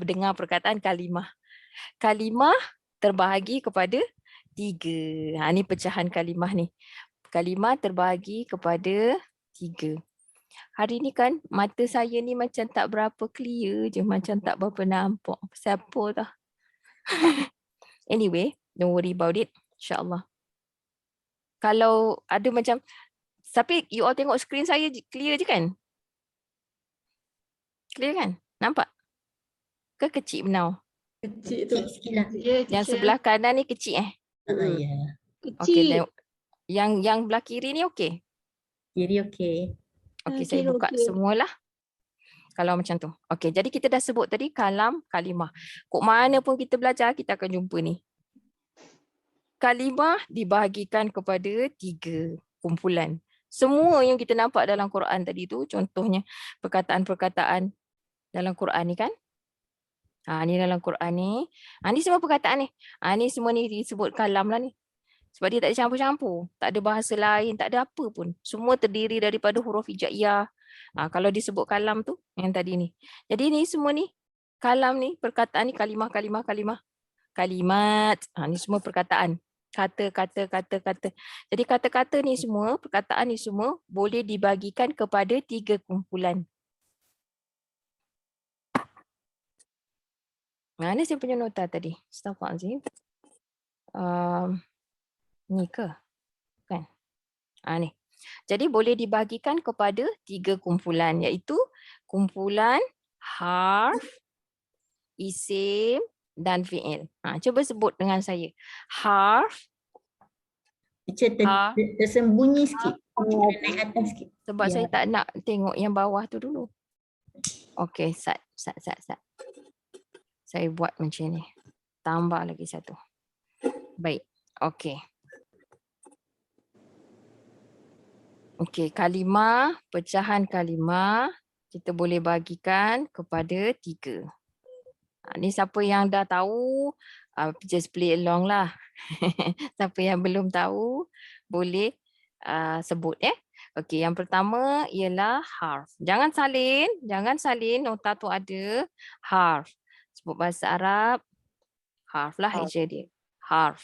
S1: dengar perkataan kalimah. Kalimah terbahagi kepada 3. Ni pecahan kalimah ni. Kalimah terbahagi kepada 3. Hari ni kan mata saya ni macam tak berapa clear je. Macam tak berapa nampak. Siapa dah. Anyway, don't worry about it. InsyaAllah. Kalau ada macam, tapi you all tengok skrin saya clear je kan? Clear kan? Nampak? Ke kecil menau?
S4: Kecil tu.
S2: Kecil sikit lah.
S1: Yang sebelah kanan ni kecil
S2: Ya.
S1: Okey, yang belah kiri ni okey?
S2: Kiri okey.
S1: Okey, saya buka semualah. Kalau macam tu. Okey, jadi kita dah sebut tadi kalam, kalimah. Kok mana pun kita belajar, kita akan jumpa ni. Kalimah dibahagikan kepada 3 kumpulan. Semua yang kita nampak dalam Quran tadi tu, contohnya perkataan-perkataan dalam Quran ni kan. Ni dalam Quran ni. Ni semua perkataan ni. Ni semua ni disebut kalam lah ni. Sebab dia tak ada campur-campur. Tak ada bahasa lain, tak ada apa pun. Semua terdiri daripada huruf hijaiyah. Kalau disebut kalam tu, yang tadi ni. Jadi ni semua ni, kalam ni, perkataan ni, kalimah. Kalimat. Ni semua perkataan. Kata. Jadi kata-kata ni semua, perkataan ni semua boleh dibagikan kepada 3 kumpulan. Mana saya punya nota tadi? Astaghfirullahaladzim. Ni ke? Kan? Ni. Jadi boleh dibagikan kepada 3 kumpulan, iaitu kumpulan harf, isim dan fi'il. Cuba sebut dengan saya. Harf.
S2: Tersembunyi sikit. Naik atas sikit.
S1: Sebab saya tak nak tengok yang bawah tu dulu. Okey, sat. Saya buat macam ni. Tambah lagi satu. Baik. Okey. Okey, kalimah, pecahan kalimah kita boleh bagikan kepada 3. Ni siapa yang dah tahu, just play along lah. Siapa yang belum tahu, boleh sebut ya. Okey, yang pertama ialah harf. Jangan salin, nota tu ada harf. Sebut bahasa Arab, harf lah eja dia. Harf.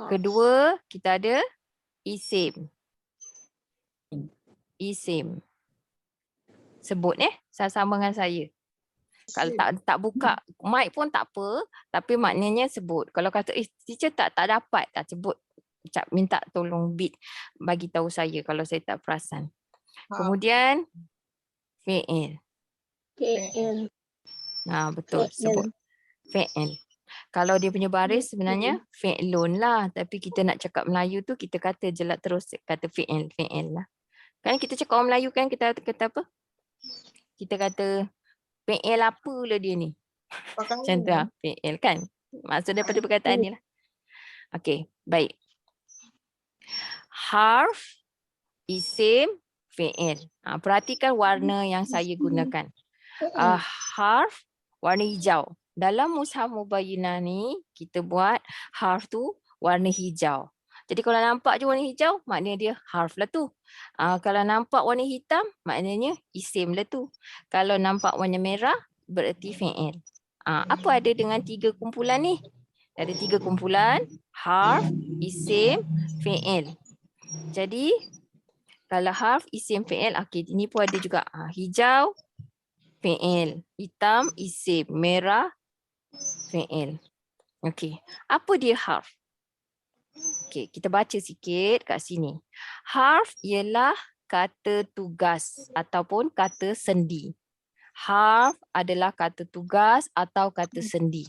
S1: Kedua, kita ada isim. Sebut sama dengan saya. Kalau tak buka mic pun tak apa, tapi maknanya sebut. Kalau kata teacher tak dapat, sebut. Minta tolong bit bagi tahu saya kalau saya tak perasan. Kemudian fi'il. Betul, sebut. Fi'il. Kalau dia punya baris sebenarnya fi'lun lah, tapi kita nak cakap Melayu tu kita kata je lah terus kata fi'il lah. Kan kita cakap orang Melayu kan kita kata apa? Kita kata fi'il apa lah dia ni. Macam tu lah, fi'il kan. Maksud daripada perkataan ni lah. Okey, baik. Harf, isim, fi'il. Perhatikan warna yang saya gunakan. Harf, warna hijau. Dalam Mushaf Mubayyinah ni, kita buat harf tu warna hijau. Jadi kalau nampak je warna hijau, maknanya dia harf lah tu. Kalau nampak warna hitam, maknanya isim lah tu. Kalau nampak warna merah, bererti fi'il. Apa ada dengan 3 kumpulan ni? Ada 3 kumpulan, harf, isim, fi'il. Jadi kalau harf, isim, fi'il, okey, ini pun ada juga. Hijau, fi'il. Hitam, isim. Merah, fi'il. Okey, apa dia harf? Okey, kita baca sikit kat sini. Harf ialah kata tugas ataupun kata sendi. Harf adalah kata tugas atau kata sendi.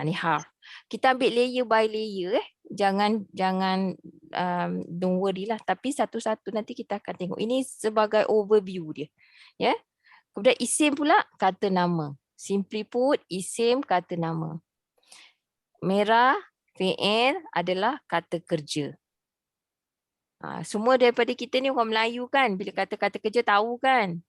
S1: Ni harf. Kita ambil layer by layer Jangan don't worry lah. Tapi satu-satu nanti kita akan tengok. Ini sebagai overview dia. Ya. Kemudian isim pula kata nama. Simply put, isim kata nama. Merah, fi'il adalah kata kerja. Semua daripada kita ni orang Melayu kan. Bila kata-kata kerja tahu kan.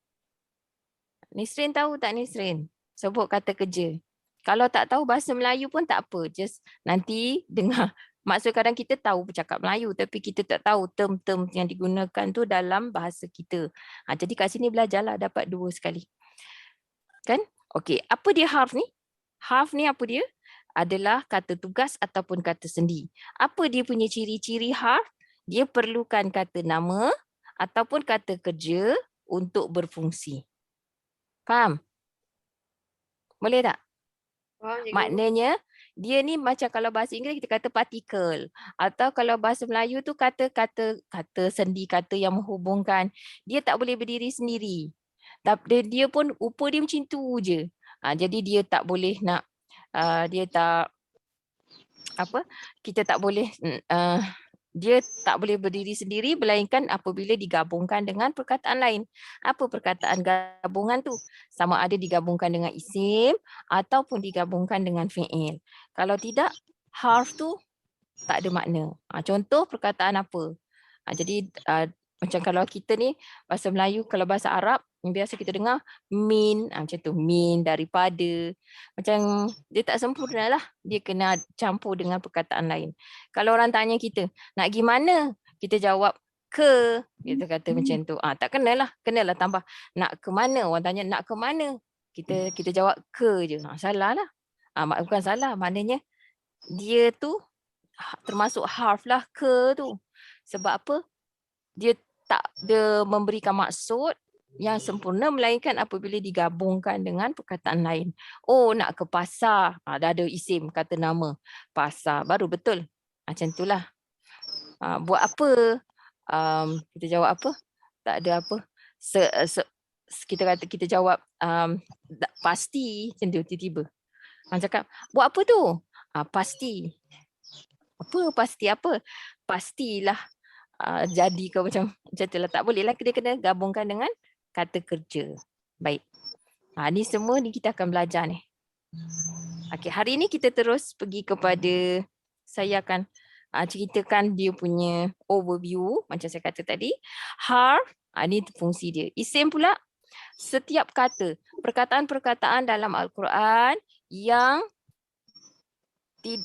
S1: Nisrin tahu tak Nisrin? Sebut kata kerja. Kalau tak tahu bahasa Melayu pun tak apa. Just nanti dengar. Maksud kadang kita tahu bercakap Melayu tapi kita tak tahu term-term yang digunakan tu dalam bahasa kita. Jadi kat sini belajarlah dapat 2 sekali. Kan? Okey, apa dia harf ni? Harf ni apa dia? Adalah kata tugas ataupun kata sendi. Apa dia punya ciri-ciri harf? Dia perlukan kata nama ataupun kata kerja untuk berfungsi. Faham? Boleh tak? Maknanya dia ni macam kalau bahasa Inggeris kita kata particle atau kalau bahasa Melayu tu kata sendi, kata yang menghubungkan. Dia tak boleh berdiri sendiri. Tapi dia pun rupa dia macam tu je. Jadi dia tak boleh nak kita tak boleh dia tak boleh berdiri sendiri melainkan apabila digabungkan dengan perkataan lain. Apa perkataan gabungan tu? Sama ada digabungkan dengan isim ataupun digabungkan dengan fi'il. Kalau tidak, harf tu tak ada makna. Contoh perkataan apa? Jadi macam kalau kita ni bahasa Melayu, kalau bahasa Arab yang biasa kita dengar min, macam tu, min, daripada. Macam dia tak sempurna lah. Dia kena campur dengan perkataan lain. Kalau orang tanya kita, nak pergi mana? Kita jawab ke. Kita kata macam tu. Tak kenalah. Kenalah tambah nak ke mana. Orang tanya nak ke mana? Kita jawab ke je. Salah lah. Bukan salah. Maknanya dia tu termasuk harf lah ke tu. Sebab apa? Dia tak dia memberikan maksud yang sempurna melainkan apabila digabungkan dengan perkataan lain. Oh, nak ke pasar. Dah ada isim kata nama. Pasar. Baru betul. Macam itulah. Buat apa? Kita jawab apa? Tak ada apa. Kita jawab pasti. Macam tu tiba-tiba. Cakap, buat apa tu? Pasti. Apa pasti apa? Pastilah jadi ke macam itulah. Tak boleh lah. Dia kena gabungkan dengan kata kerja. Baik. Ni semua ni kita akan belajar ni. Okey, hari ni kita terus pergi kepada, saya akan ceritakan dia punya overview macam saya kata tadi. Harf, ni fungsi dia. Isim pula, setiap kata, perkataan-perkataan dalam Al-Quran yang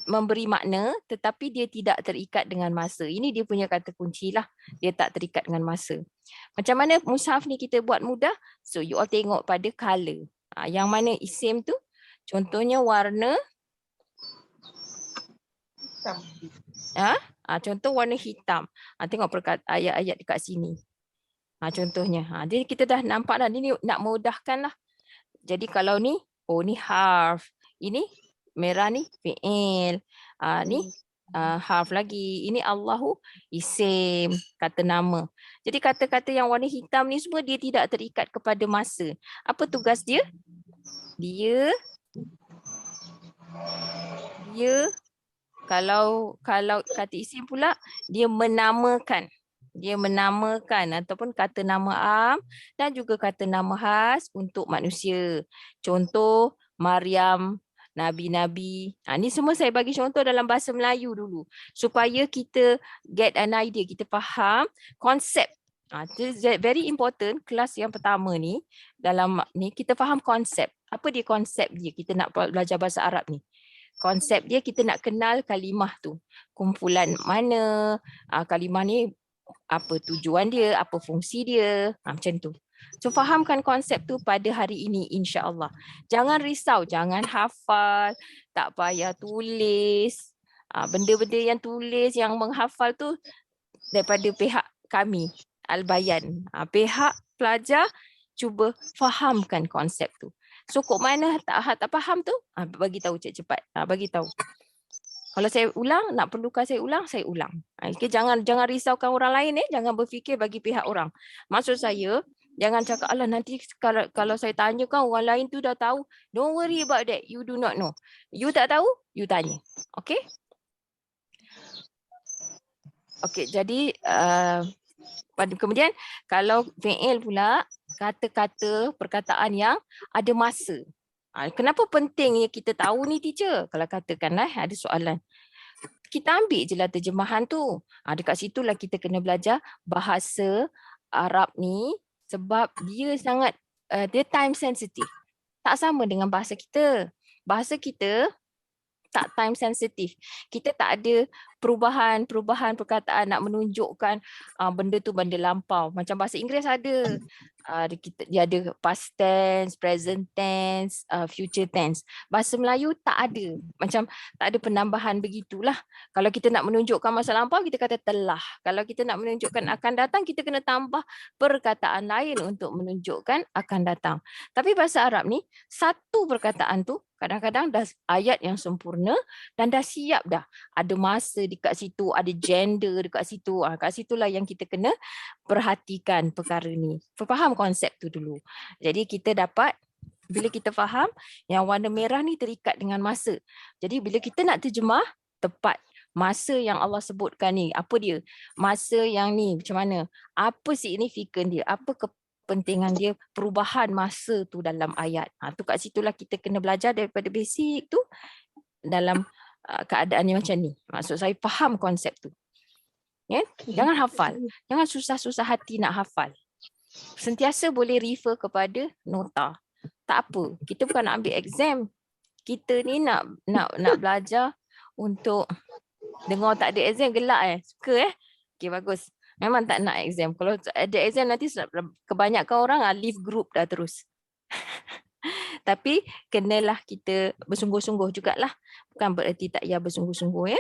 S1: memberi makna tetapi dia tidak terikat dengan masa. Ini dia punya kata kunci lah. Dia tak terikat dengan masa. Macam mana mushaf ni kita buat mudah? So you all tengok pada color. Yang mana isim tu? Contohnya warna
S3: Hitam.
S1: Contoh warna hitam. Tengok ayat-ayat dekat sini. Contohnya. Jadi kita dah nampak dah. Ini nak mudahkan lah. Jadi kalau ni, ni harf. Ini merah ni fi'il. Ni harf lagi. Ini Allahu isim, kata nama. Jadi kata-kata yang warna hitam ni semua dia tidak terikat kepada masa. Apa tugas dia? Dia kalau kata isim pula dia menamakan. Dia menamakan ataupun kata nama am dan juga kata nama khas untuk manusia. Contoh Maryam, Nabi-Nabi. Ni semua saya bagi contoh dalam bahasa Melayu dulu. Supaya kita get an idea, kita faham konsep. Very important, kelas yang pertama ni, dalam ni kita faham konsep. Apa dia konsep dia? Kita nak belajar bahasa Arab ni. Konsep dia kita nak kenal kalimah tu. Kumpulan mana, kalimah ni apa tujuan dia, apa fungsi dia. Macam tu. So fahamkan konsep tu pada hari ini insya-Allah. Jangan risau, jangan hafal, tak payah tulis. Benda-benda yang tulis, yang menghafal tu daripada pihak kami, Al-Bayan. Pihak pelajar cuba fahamkan konsep tu. So kok mana tak faham tu, bagi tahu cepat-cepat. Bagi tahu. Kalau saya ulang, nak perlukan saya ulang, saya ulang. Okay, jangan risaukan orang lain, jangan berfikir bagi pihak orang. Maksud saya, jangan cakap, alah nanti kalau saya tanya kan orang lain tu dah tahu. Don't worry about that. You do not know. You tak tahu, you tanya. Okay? Okay, jadi kemudian kalau fi'il pula, kata-kata perkataan yang ada masa. Kenapa pentingnya kita tahu ni teacher? Kalau katakanlah ada soalan. Kita ambil je lah terjemahan tu. Dekat situlah kita kena belajar bahasa Arab ni sebab dia sangat, dia time sensitive. Tak sama dengan bahasa kita. Bahasa kita tak time sensitive. Kita tak ada perubahan perkataan nak menunjukkan benda tu benda lampau. Macam bahasa Inggeris ada. Dia ada past tense, present tense, future tense. Bahasa Melayu tak ada. Macam tak ada penambahan begitulah. Kalau kita nak menunjukkan masa lampau, kita kata telah. Kalau kita nak menunjukkan akan datang, kita kena tambah perkataan lain untuk menunjukkan akan datang. Tapi bahasa Arab ni, satu perkataan tu kadang-kadang dah ayat yang sempurna dan dah siap dah. Ada masa dekat situ, ada gender dekat situ. Kat situlah yang kita kena perhatikan perkara ni. Faham konsep tu dulu. Jadi kita dapat, bila kita faham yang warna merah ni terikat dengan masa. Jadi bila kita nak terjemah, tepat masa yang Allah sebutkan ni. Apa dia? Masa yang ni macam mana? Apa signifikan dia? Apa kepentingan dia, perubahan masa tu dalam ayat. Tu kat situlah kita kena belajar daripada basic tu dalam keadaan yang macam ni. Maksud saya faham konsep tu. Jangan hafal. Jangan susah-susah hati nak hafal. Sentiasa boleh refer kepada nota. Tak apa. Kita bukan nak ambil exam. Kita ni nak belajar untuk dengar tak ada exam gelak Suka Okey bagus. Memang tak nak exam. Kalau ada exam nanti kebanyakan orang leave group dah terus. Tapi kenalah kita bersungguh-sungguh jugalah. Bukan bererti tak payah bersungguh-sungguh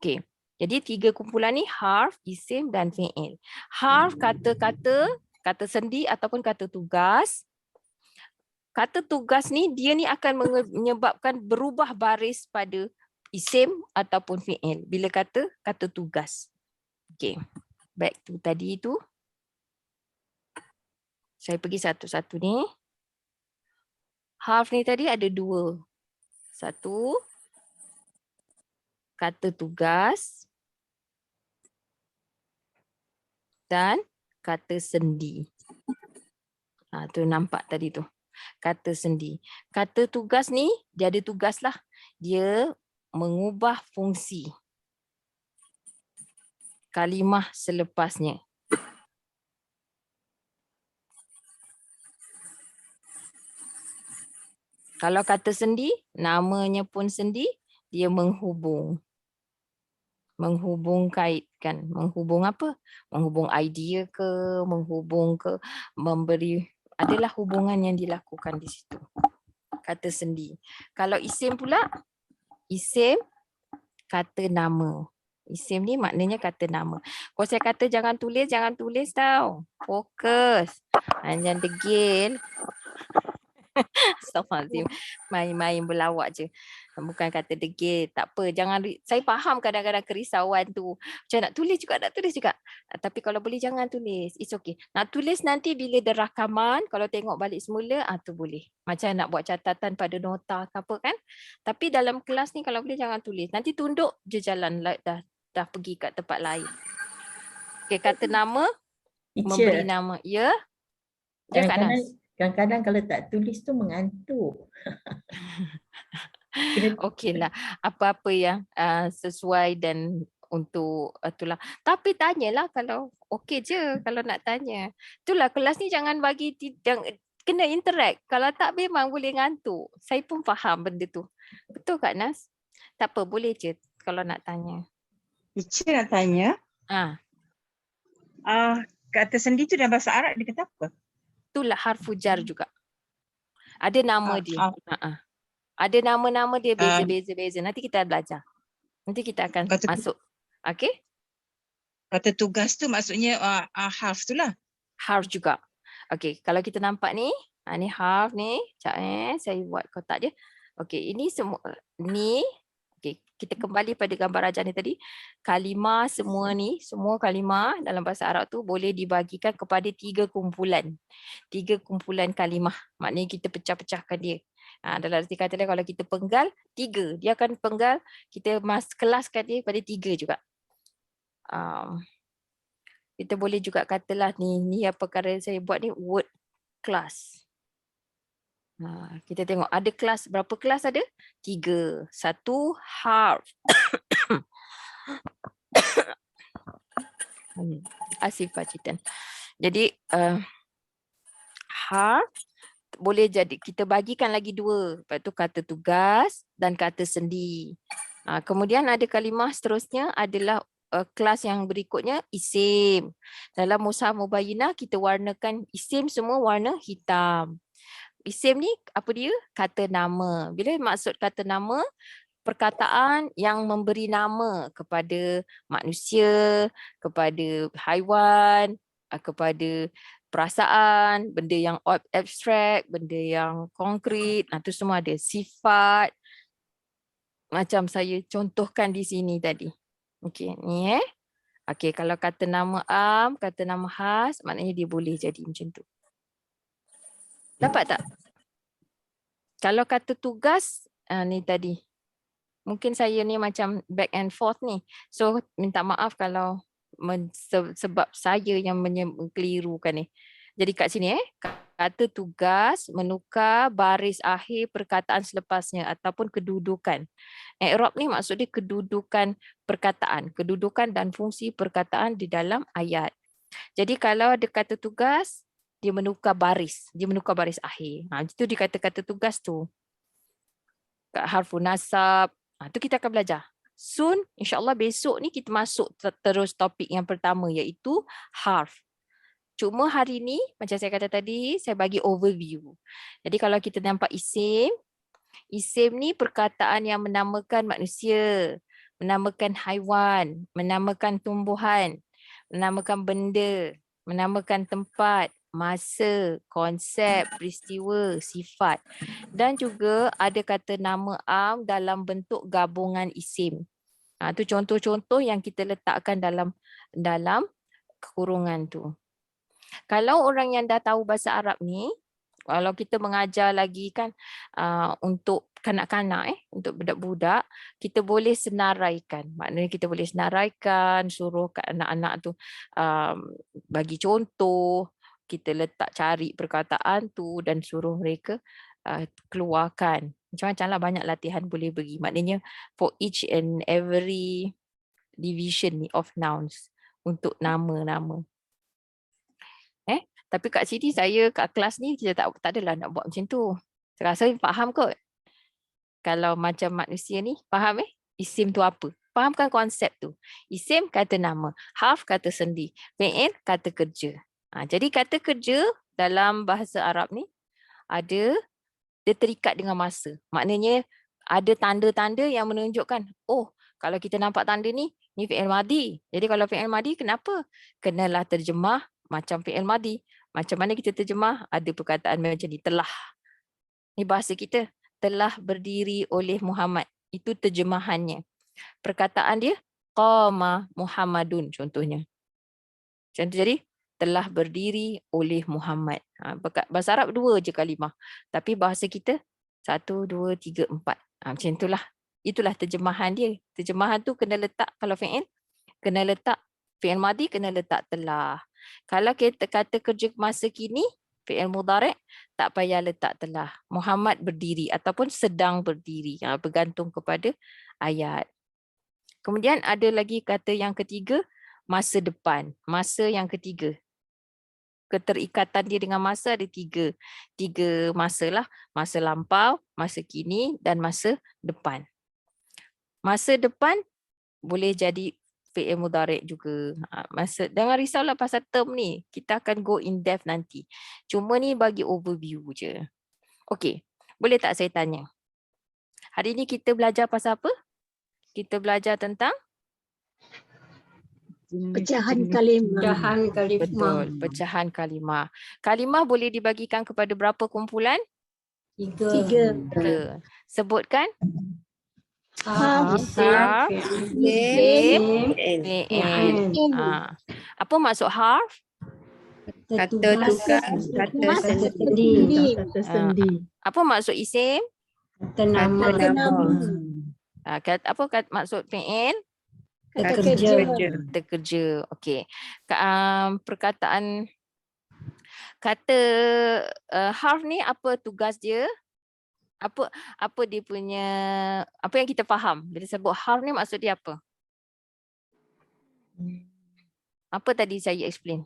S1: Okey. Jadi 3 kumpulan ni harf, isim dan fi'il. Harf kata sendi ataupun kata tugas. Kata tugas ni dia ni akan menyebabkan berubah baris pada isim ataupun fi'il bila kata tugas. Okey. Back to tadi tu. Saya pergi satu-satu ni. Harf ni tadi ada 2. Satu, kata tugas dan kata sendi. Tu nampak tadi tu. Kata sendi. Kata tugas ni, dia ada tugas lah. Dia mengubah fungsi kalimah selepasnya. Kalau kata sendi, namanya pun sendi, dia menghubung. Menghubung kaitkan. Menghubung apa? Menghubung idea ke, menghubung ke, memberi, adalah hubungan yang dilakukan di situ. Kata sendi. Kalau isim pula, isim kata nama. Isim ni maknanya kata nama. Kalau saya kata jangan tulis tau. Fokus. Jangan degil. Astaghfirullahaladzim. Main-main berlawak je. Bukan kata degil. Tak apa. Saya faham kadang-kadang kerisauan tu. Macam nak tulis juga. Tapi kalau boleh jangan tulis. It's okay. Nak tulis nanti bila ada rakaman. Kalau tengok balik semula, tu boleh. Macam nak buat catatan pada nota ke apa kan. Tapi dalam kelas ni kalau boleh jangan tulis. Nanti tunduk je jalan. Dah pergi kat tempat lain. Okay, kata nama. Memberi nama. Ya? Ya Kak Nas.
S2: Kadang-kadang kalau tak tulis tu mengantuk.
S1: Okeylah. Apa-apa yang sesuai dan untuk itulah. Tapi tanyalah kalau okey je kalau nak tanya. Itulah kelas ni jangan bagi kena interact. Kalau tak memang boleh ngantuk. Saya pun faham benda tu. Betul Kak Nas? Tak apa boleh je kalau nak tanya.
S3: Teacher nak tanya.
S5: Kata sendi tu dalam bahasa Arab dia kata apa?
S1: Itulah harfu jar juga. Ada nama dia.
S5: Ah,
S1: Ada nama-nama dia
S5: Ah.
S1: beza-beza. Nanti kita belajar. Nanti kita akan
S5: Kata-
S1: masuk. Okey?
S5: Kata tugas tu maksudnya harf tu lah.
S1: Harf juga. Okey, kalau kita nampak ni, ni harf ni. Sekejap saya buat kotak dia. Okey, ini semua ni. Okey, kita kembali pada gambar rajah ni tadi. Kalimah semua ni, semua kalimah dalam bahasa Arab tu boleh dibagikan kepada 3 kumpulan. 3 kumpulan kalimah. Maknanya kita pecah-pecahkan dia. Dalam arti kata dia kalau kita penggal 3, dia akan penggal, kita kelaskan dia pada 3 juga. Kita boleh juga katalah ni apa perkara yang saya buat ni word class. Kita tengok ada kelas, berapa kelas ada? 3. 1 harf. Asifah Citan. Jadi harf boleh jadi kita bagikan lagi 2. Lepas tu kata tugas dan kata sendi. Kemudian ada kalimah seterusnya adalah kelas yang berikutnya isim. Dalam Mushaf Mubayyinah kita warnakan isim semua warna hitam. Isim ni apa dia? Kata nama. Bila maksud kata nama, perkataan yang memberi nama kepada manusia, kepada haiwan, kepada perasaan, benda yang abstrak, benda yang konkret, itu semua ada. Sifat, macam saya contohkan di sini tadi. Okey, ni Okey, kalau kata nama am, kata nama khas, maknanya dia boleh jadi macam tu. Dapat tak? Kalau kata tugas, ni tadi. Mungkin saya ni macam back and forth ni. So, minta maaf kalau sebab saya yang mengkelirukan ni. Jadi kat sini kata tugas menukar baris akhir perkataan selepasnya ataupun kedudukan. I'rab ni maksud dia kedudukan perkataan, kedudukan dan fungsi perkataan di dalam ayat. Jadi kalau ada kata tugas, dia menukar baris akhir. Itu dikata-kata tugas tu. Kat harfun nasab, tu kita akan belajar. Soon, insyaAllah besok ni kita masuk terus topik yang pertama iaitu harf. Cuma hari ni, macam saya kata tadi, saya bagi overview. Jadi kalau kita nampak isim ni perkataan yang menamakan manusia, menamakan haiwan, menamakan tumbuhan, menamakan benda, menamakan tempat, masa, konsep, peristiwa, sifat. Dan juga ada kata nama am dalam bentuk gabungan isim. Itu contoh-contoh yang kita letakkan dalam kurungan tu. Kalau orang yang dah tahu bahasa Arab ni, kalau kita mengajar lagi kan untuk kanak-kanak, untuk budak-budak, kita boleh senaraikan. Maknanya kita boleh senaraikan, suruh kat anak-anak tu bagi contoh, kita letak cari perkataan tu dan suruh mereka keluarkan. Macam-macam lah, banyak latihan boleh bagi. Maknanya for each and every division ni of nouns untuk nama-nama. Tapi kat sini saya kat kelas ni kita tak adalah nak buat macam tu. Saya rasa faham kot. Kalau macam manusia ni, faham isim tu apa? Fahamkan konsep tu. Isim kata nama, harf kata sendi, fi'il kata kerja. Jadi kata kerja dalam bahasa Arab ni dia terikat dengan masa. Maknanya ada tanda-tanda yang menunjukkan, kalau kita nampak tanda ni fi'il madi. Jadi kalau fi'il madi kenapa? Kenalah terjemah macam fi'il madi. Macam mana kita terjemah? Ada perkataan macam ni, telah. Ni bahasa kita, telah berdiri oleh Muhammad. Itu terjemahannya. Perkataan dia, qama Muhammadun contohnya. Contoh jadi, telah berdiri oleh Muhammad. Bahasa Arab 2 je kalimah. Tapi bahasa kita 1, 2, 3, 4. Macam itulah. Itulah terjemahan dia. Terjemahan tu kena letak, kalau fi'il, kena letak fi'il madi, kena letak telah. Kalau kita kata kerja masa kini, fi'il mudhari', tak payah letak telah. Muhammad berdiri ataupun sedang berdiri. Bergantung kepada ayat. Kemudian ada lagi kata yang ketiga, masa depan. Masa yang ketiga. Keterikatan dia dengan masa ada 3 masa lah. Masa lampau, masa kini dan masa depan. Masa depan boleh jadi fi'il mudhari' juga. Jangan risaulah pasal term ni. Kita akan go in depth nanti. Cuma ni bagi overview je. Okey, boleh tak saya tanya? Hari ni kita belajar pasal apa? Kita belajar tentang
S6: Pecahan kalimah.
S4: Pecahan kalimah.
S1: betul, pecahan kalimah. Kalimah boleh dibagikan kepada berapa kumpulan?
S6: 3.
S1: 3. Sebutkan.
S6: Harf,
S1: Harf,
S6: isim,
S1: fi'il. Apa maksud harf?
S5: Kata tugas, kata
S6: sendi.
S2: Kata sendi.
S1: Apa maksud isim?
S6: Kata nama.
S1: Apa maksud fi'il?
S6: Kata
S5: kerja.
S6: kerja.
S1: Kata kerja. Okey. Perkataan kata harf ni apa tugas dia? Apa dia punya, apa yang kita faham bila sebut harf ni maksud dia apa? Apa tadi saya explain?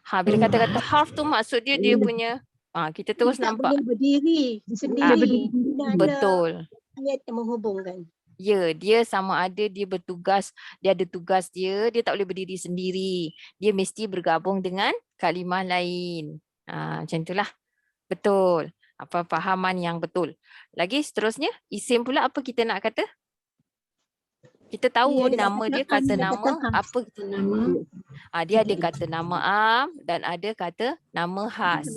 S1: Bila kata-kata harf tu maksud dia punya kita terus
S6: Tak
S1: nampak.
S6: boleh berdiri sendiri.
S1: Betul.
S6: Ayat yang menghubungkan.
S1: Ya, dia sama ada dia bertugas, dia ada tugas dia tak boleh berdiri sendiri. Dia mesti bergabung dengan kalimah lain. Macam itulah. Betul. Apa fahaman yang betul. Lagi seterusnya, isim pula apa kita nak kata? Kita tahu
S6: Dia ada
S1: nama dia
S6: kata
S1: kata
S6: am,
S1: nama
S6: kata khas.
S1: apa? Dia ada kata nama am dan ada kata nama khas.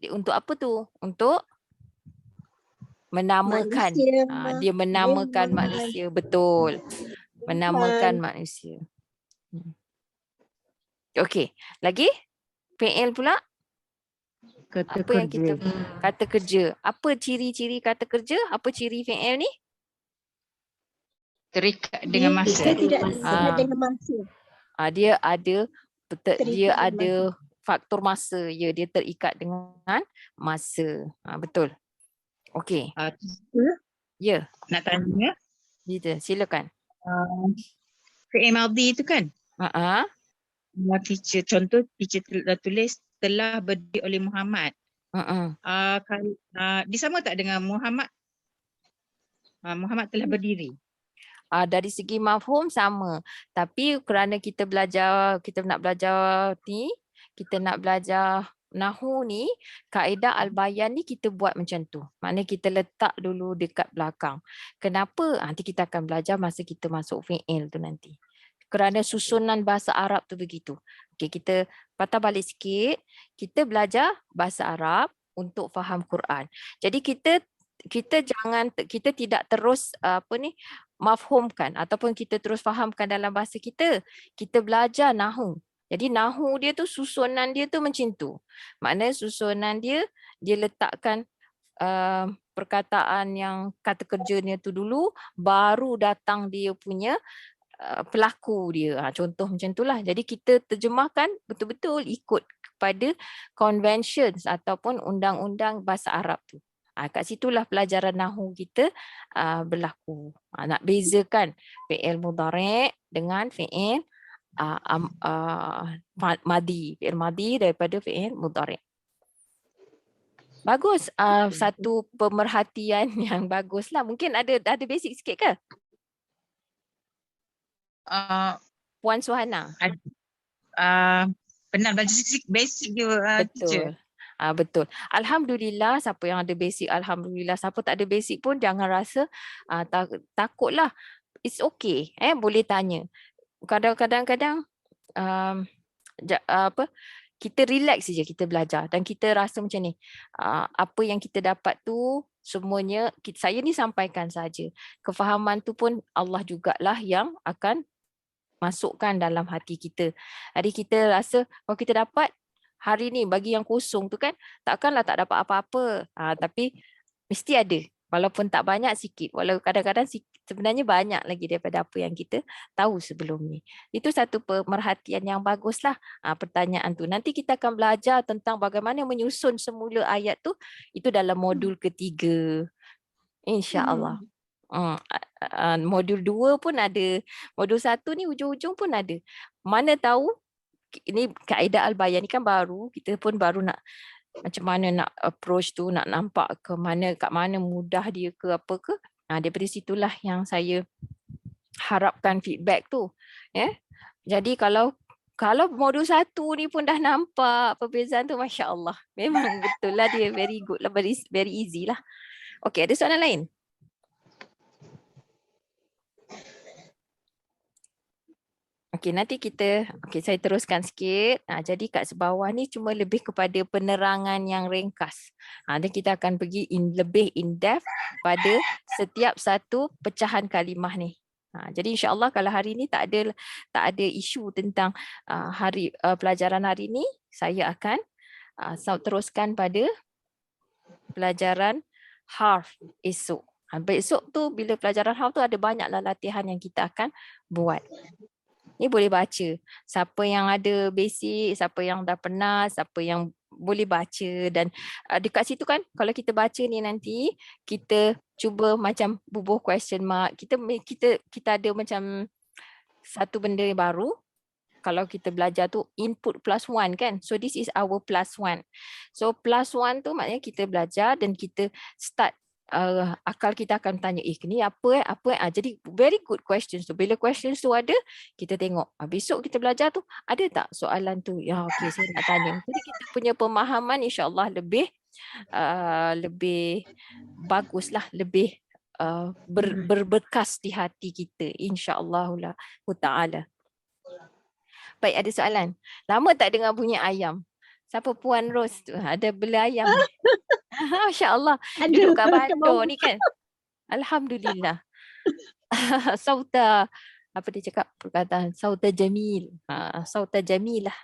S1: Untuk apa tu? Untuk menamakan.
S6: Manusia.
S1: Dia menamakan
S6: Dia
S1: manusia. Betul. Menamakan manusia. Okey. Lagi? Fi'il pula?
S2: Kata
S1: Apa yang
S2: kerja.
S1: kita kata kerja? Apa ciri-ciri kata kerja? Apa ciri fi'il ni?
S5: terikat dengan masa.
S6: Dia tidak terikat dengan masa.
S1: Dia ada
S6: Terikat
S1: dia
S6: dengan
S1: ada faktor masa. Ya, dia terikat dengan masa. Betul. Okey. Ya,
S5: Nak tanya,
S1: silakan.
S5: fi'il madhi tu kan? Teacher, contoh teacher telah tulis telah berdiri oleh Muhammad. Disama tak dengan Muhammad? Muhammad telah berdiri.
S1: Dari segi mafhum sama. Tapi kerana kita nak belajar ni, kita nak belajar Nahu ni, kaedah al-bayan ni kita buat macam tu. Maknanya kita letak dulu dekat belakang. Kenapa? Nanti kita akan belajar masa kita masuk fi'il tu nanti. Kerana susunan bahasa Arab tu begitu. Okey, kita patah balik sikit. Kita belajar bahasa Arab untuk faham Quran. Jadi kita tidak terus mafhumkan ataupun kita terus fahamkan dalam bahasa kita. Kita belajar Nahu. Jadi Nahu dia tu susunan dia tu macam tu. Maknanya susunan dia letakkan perkataan yang kata kerjanya tu dulu, baru datang dia punya pelaku dia. Contoh macam itulah. Jadi kita terjemahkan betul-betul ikut kepada conventions ataupun undang-undang bahasa Arab tu. Kat situlah pelajaran Nahu kita berlaku. Nak bezakan fi'il mudhari' dengan fi'il madhi. Fi'il madhi daripada fi'il mudhari'. Bagus. Satu pemerhatian yang baguslah. Mungkin ada basic sikit ke? Puan Suhana.
S5: Pernah belajar basic je, teacher.
S1: Betul. Alhamdulillah, siapa yang ada basic, alhamdulillah. Siapa tak ada basic pun jangan rasa takutlah. It's okay. Boleh tanya. Kadang-kadang kita relax saja kita belajar dan kita rasa macam ni. Apa yang kita dapat tu semuanya saya ni sampaikan saja. Kefahaman tu pun Allah jugalah yang akan masukkan dalam hati kita. Jadi kita rasa kalau kita dapat hari ni bagi yang kosong tu kan, takkanlah tak dapat apa-apa. Tapi mesti ada. Walaupun tak banyak, sikit. Walau kadang-kadang sebenarnya banyak lagi daripada apa yang kita tahu sebelum ni. Itu satu pemerhatian yang baguslah pertanyaan tu. Nanti kita akan belajar tentang bagaimana menyusun semula ayat tu. Itu dalam modul ketiga. InsyaAllah. Modul 2 pun ada. Modul 1 ni ujung-ujung pun ada. Mana tahu ini kaedah al-bayan ni kan baru. Kita pun baru nak macam mana nak approach tu, nak nampak kat mana mudah dia ke apa ke. Daripada situlah yang saya harapkan feedback tu. Ya. Jadi kalau modul 1 ni pun dah nampak perbezaan tu, Masya Allah. Memang betul lah dia very good lah, very easy lah. Okey, ada soalan lain? Okey, nanti saya teruskan sikit. Jadi kat sebawah ni cuma lebih kepada penerangan yang ringkas. Dan kita akan pergi lebih in depth pada setiap satu pecahan kalimah ni. Jadi insya-Allah kalau hari ni tak ada isu tentang pelajaran hari ni, saya akan teruskan pada pelajaran harf esok. Besok tu bila pelajaran harf tu ada banyaklah latihan yang kita akan buat. Ni boleh baca. Siapa yang ada basic, siapa yang dah pernah, siapa yang boleh baca, dan dekat situ kan kalau kita baca ni nanti kita cuba macam bubuh question mark. Kita ada macam satu benda yang baru. Kalau kita belajar tu input +1 kan. So this is our +1. So +1 tu maknanya kita belajar dan kita start akal kita akan tanya, ni apa. Jadi very good questions tu. Bila questions tu ada, kita tengok besok kita belajar tu ada tak soalan tu. Ya okey, saya nak tanya. Jadi kita punya pemahaman insya-Allah lebih baguslah, lebih berbekas di hati kita insya-Allah taala. Baik, ada soalan. Lama tak dengar bunyi ayam. Siapa Puan Ros tu? Ada bela ayam. Masya Allah. Duduk kat Bandar ni kan. Alhamdulillah. Sauta, apa dia cakap perkataan? Sauta Jamil. Sauta Jamilah.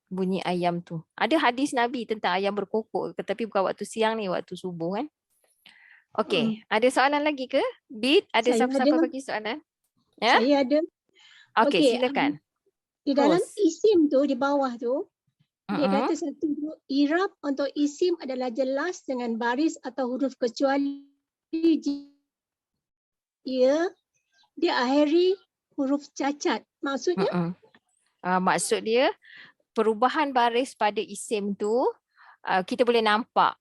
S1: Bunyi ayam tu. Ada hadis Nabi tentang ayam berkokok. Tapi bukan waktu siang ni, waktu subuh kan. Okey, ada soalan lagi ke? Bid, ada siapa-siapa bagi soalan? Ya?
S6: Saya ada.
S1: Okey, silakan.
S6: Di dalam
S1: Terus.
S6: isim tu, di bawah tu, dia kata satu tu, i'rab untuk isim adalah jelas dengan baris atau huruf kecuali dia akhiri huruf cacat. Maksudnya?
S1: Maksud dia perubahan baris pada isim tu kita boleh nampak.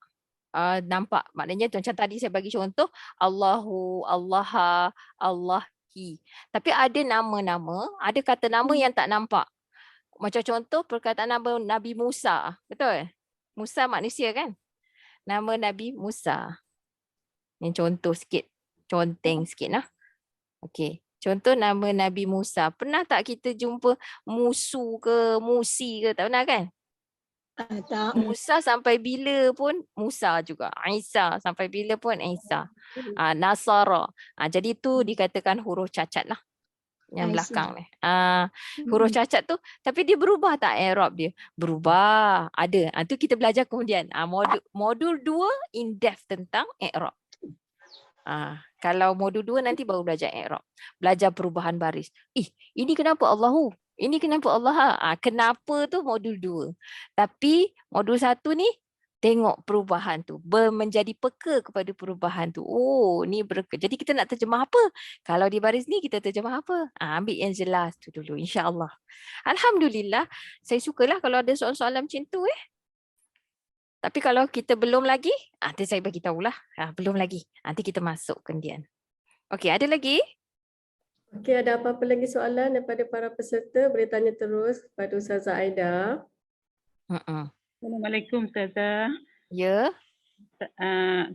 S1: Nampak maknanya macam tadi saya bagi contoh Allahu, Allaha, Allahi. Tapi ada nama-nama, ada kata nama yang tak nampak. Macam contoh perkataan nama Nabi Musa. Betul? Musa manusia kan? Nama Nabi Musa. Ini contoh sikit. Conteng sikit lah. Okey. Contoh nama Nabi Musa. Pernah tak kita jumpa Musu ke Musi ke? Tak pernah kan?
S6: Tak.
S1: Musa sampai bila pun Musa juga. Isa sampai bila pun Isa. Nasara. Jadi tu dikatakan huruf cacat lah. Yang belakang ni. Huruf cacat tu, tapi dia berubah tak i'rab dia? Berubah. Ada. Tu kita belajar kemudian. Modul 2 in depth tentang i'rab. Kalau modul 2 nanti baru belajar i'rab. Belajar perubahan baris. Ini kenapa Allahu? Ini kenapa Allah? Kenapa tu modul 2. Tapi modul 1 ni tengok perubahan tu, menjadi peka kepada perubahan tu. Ni jadi kita nak terjemah apa? Kalau di baris ni kita terjemah apa? Ambil yang jelas tu dulu, insya-Allah. Alhamdulillah, saya sukalah kalau ada soalan-soalan macam tu Tapi kalau kita belum lagi, nanti saya bagi tahulah. Belum lagi. Nanti kita masuk kemudian. Okey, ada lagi?
S4: Okey, ada apa-apa lagi soalan daripada para peserta? Boleh tanya terus kepada Ustazah Aida.
S7: Assalamualaikum Ustazah.
S1: Ya.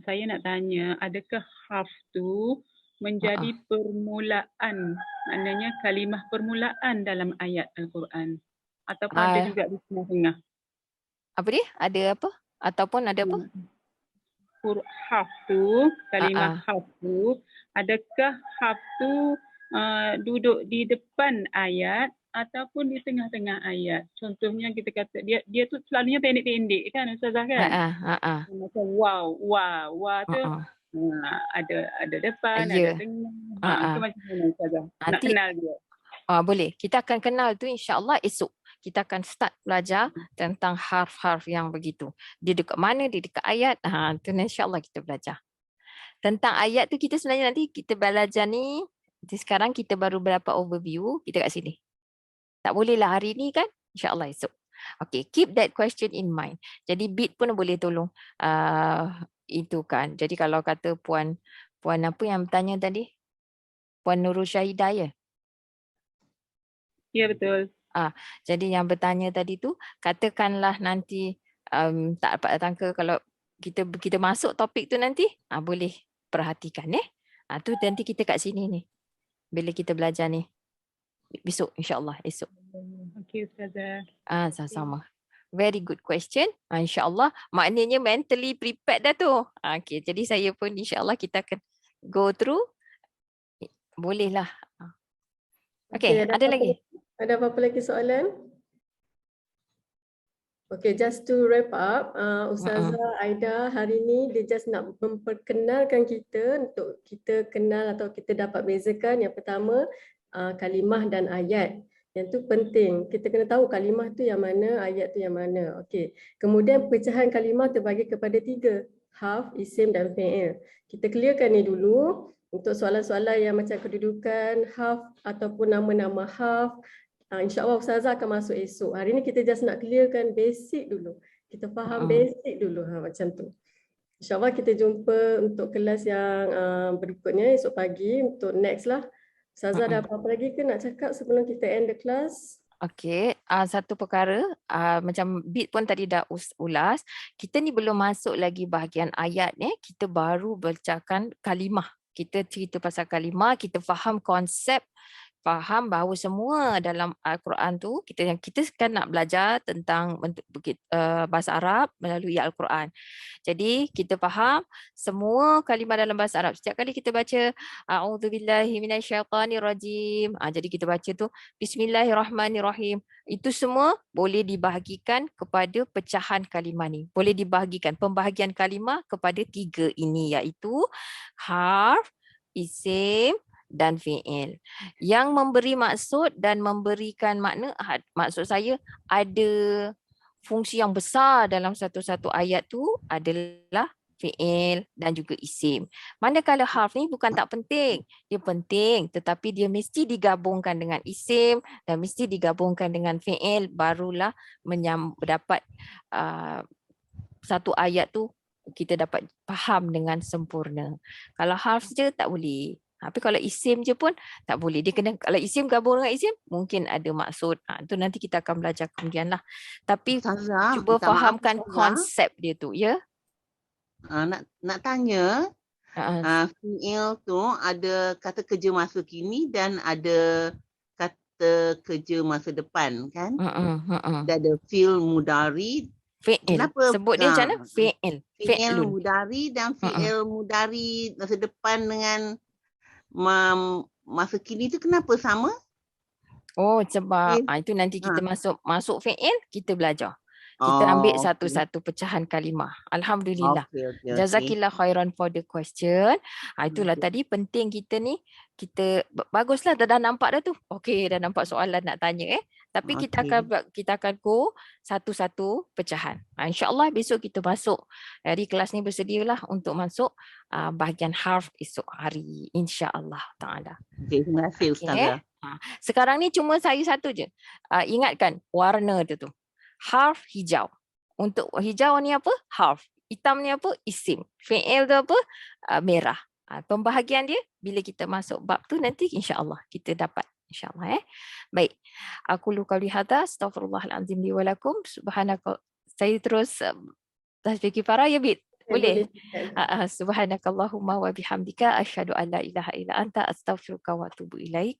S7: Saya nak tanya, adakah harf tu menjadi permulaan, maknanya kalimah permulaan dalam ayat Al-Quran? Ataupun ada juga di tengah-tengah?
S1: Apa dia? Ada apa? Ataupun ada apa?
S7: Harf tu, kalimah harf tu, adakah harf tu duduk di depan ayat ataupun di tengah-tengah ayat? Contohnya kita kata dia tu selalunya pendek-pendek kan Ustazah kan? Macam wow tu ada depan, ada tengah. Itu macam mana Ustazah? Nak kenal dia.
S1: Boleh. Kita akan kenal tu insya-Allah esok. Kita akan start belajar tentang harf-harf yang begitu. Dia dekat mana, dia dekat ayat. Tu insya-Allah kita belajar. Tentang ayat tu kita sebenarnya nanti kita belajar ni. Sekarang kita baru berapa overview. Kita kat sini. Tak bolehlah hari ni kan? InsyaAllah esok. Okay, keep that question in mind. Jadi Bid pun boleh tolong itu kan. Jadi kalau kata puan apa yang bertanya tadi? Puan Nurul Syahidah ya?
S7: Ya, betul.
S1: Jadi yang bertanya tadi tu, katakanlah nanti tak dapat datang ke, kalau kita masuk topik tu nanti, boleh perhatikan tu nanti kita kat sini ni. Bila kita belajar ni. Besok, insyaAllah esok.
S7: Okey, Ustazah.
S1: Sama-sama. Very good question. InsyaAllah. Maknanya mentally prepared dah tu. Okay, jadi saya pun insyaAllah kita akan go through. Bolehlah. Okay, ada lagi?
S4: Ada apa-apa lagi soalan? Okay, just to wrap up, Ustazah Aida hari ni dia just nak memperkenalkan kita untuk kita kenal atau kita dapat bezakan. Yang pertama, kalimah dan ayat. Yang tu penting. Kita kena tahu kalimah tu yang mana, ayat tu yang mana. Okey. Kemudian pecahan kalimah terbagi kepada 3. Harf, isim dan fi'il. Kita clearkan ni dulu. Untuk soalan-soalan yang macam kedudukan, harf ataupun nama-nama harf. InsyaAllah Ustazah akan masuk esok. Hari ni kita just nak clearkan basic dulu. Kita faham basic dulu. Macam tu. InsyaAllah kita jumpa untuk kelas yang berikutnya esok pagi. Untuk next lah. Ustazah ada apa-apa lagi ke nak cakap sebelum kita end the class?
S1: Okey, satu perkara, macam Bit pun tadi dah ulas, kita ni belum masuk lagi bahagian ayat kita baru bacakan kalimah. Kita cerita pasal kalimah, kita faham konsep, faham bahawa semua dalam Al-Quran tu, kita kan nak belajar tentang bahasa Arab melalui Al-Quran. Jadi kita faham semua kalimah dalam bahasa Arab. Setiap kali kita baca A'udzubillahi minasyaitanirrajim, jadi kita baca tu Bismillahirrahmanirrahim. Itu semua boleh dibahagikan kepada pecahan kalimah ni. Boleh dibahagikan pembahagian kalimah kepada 3 ini, iaitu harf, isim dan fi'il. Yang memberi maksud dan memberikan makna, maksud saya ada fungsi yang besar dalam satu-satu ayat tu adalah fi'il dan juga isim. Manakala harf ni bukan tak penting. Dia penting tetapi dia mesti digabungkan dengan isim dan mesti digabungkan dengan fi'il, barulah dapat satu ayat tu kita dapat faham dengan sempurna. Kalau harf je tak boleh. Tapi kalau isim je pun tak boleh. Dia kena, kalau isim gabung dengan isim mungkin ada maksud. Itu nanti kita akan belajar kemudian lah. Tapi
S8: Ustazah,
S1: cuba
S8: minta maaf,
S1: fahamkan
S8: Ustazah.
S1: konsep dia tu, ya.
S8: Nak tanya, fi'il tu ada kata kerja masa kini dan ada kata kerja masa depan kan? Dia ada fi'il mudari.
S1: Fi'il.
S8: Kenapa?
S1: Sebut dia macam mana? Fi'il.
S8: Fi'il mudari dan fi'il mudari masa depan dengan masa kini tu kenapa sama?
S1: Oh, sebab itu nanti kita masuk fi'il, kita belajar. Kita ambil satu-satu pecahan kalimah. Alhamdulillah. Jazakillah khairan for the question. Itulah tadi penting kita ni, kita baguslah dah nampak dah tu. Okey, dah nampak soalan nak tanya Tapi kita akan go satu-satu pecahan. InsyaAllah besok kita masuk. Jadi kelas ni bersedialah untuk masuk bahagian harf esok hari. InsyaAllah ta'ala.
S8: Okay, terima kasih Ustazah.
S1: Sekarang ni cuma saya satu je. Ingatkan warna dia tu. Harf hijau. Untuk hijau ni apa? Harf. Hitam ni apa? Isim. Fi'il tu apa? Merah. Pembahagian dia bila kita masuk bab tu nanti insya-Allah kita dapat. InsyaAllah Baik. Aku lu qauli hadza, astaghfirullahalazim li wa lakum. Subhanaka. Saya terus tasbih kifara ya Bit? Boleh? Subhanakallahumma wa bihamdika asyhadu an la ilaha illa anta astaghfiruka wa atubu ilaik.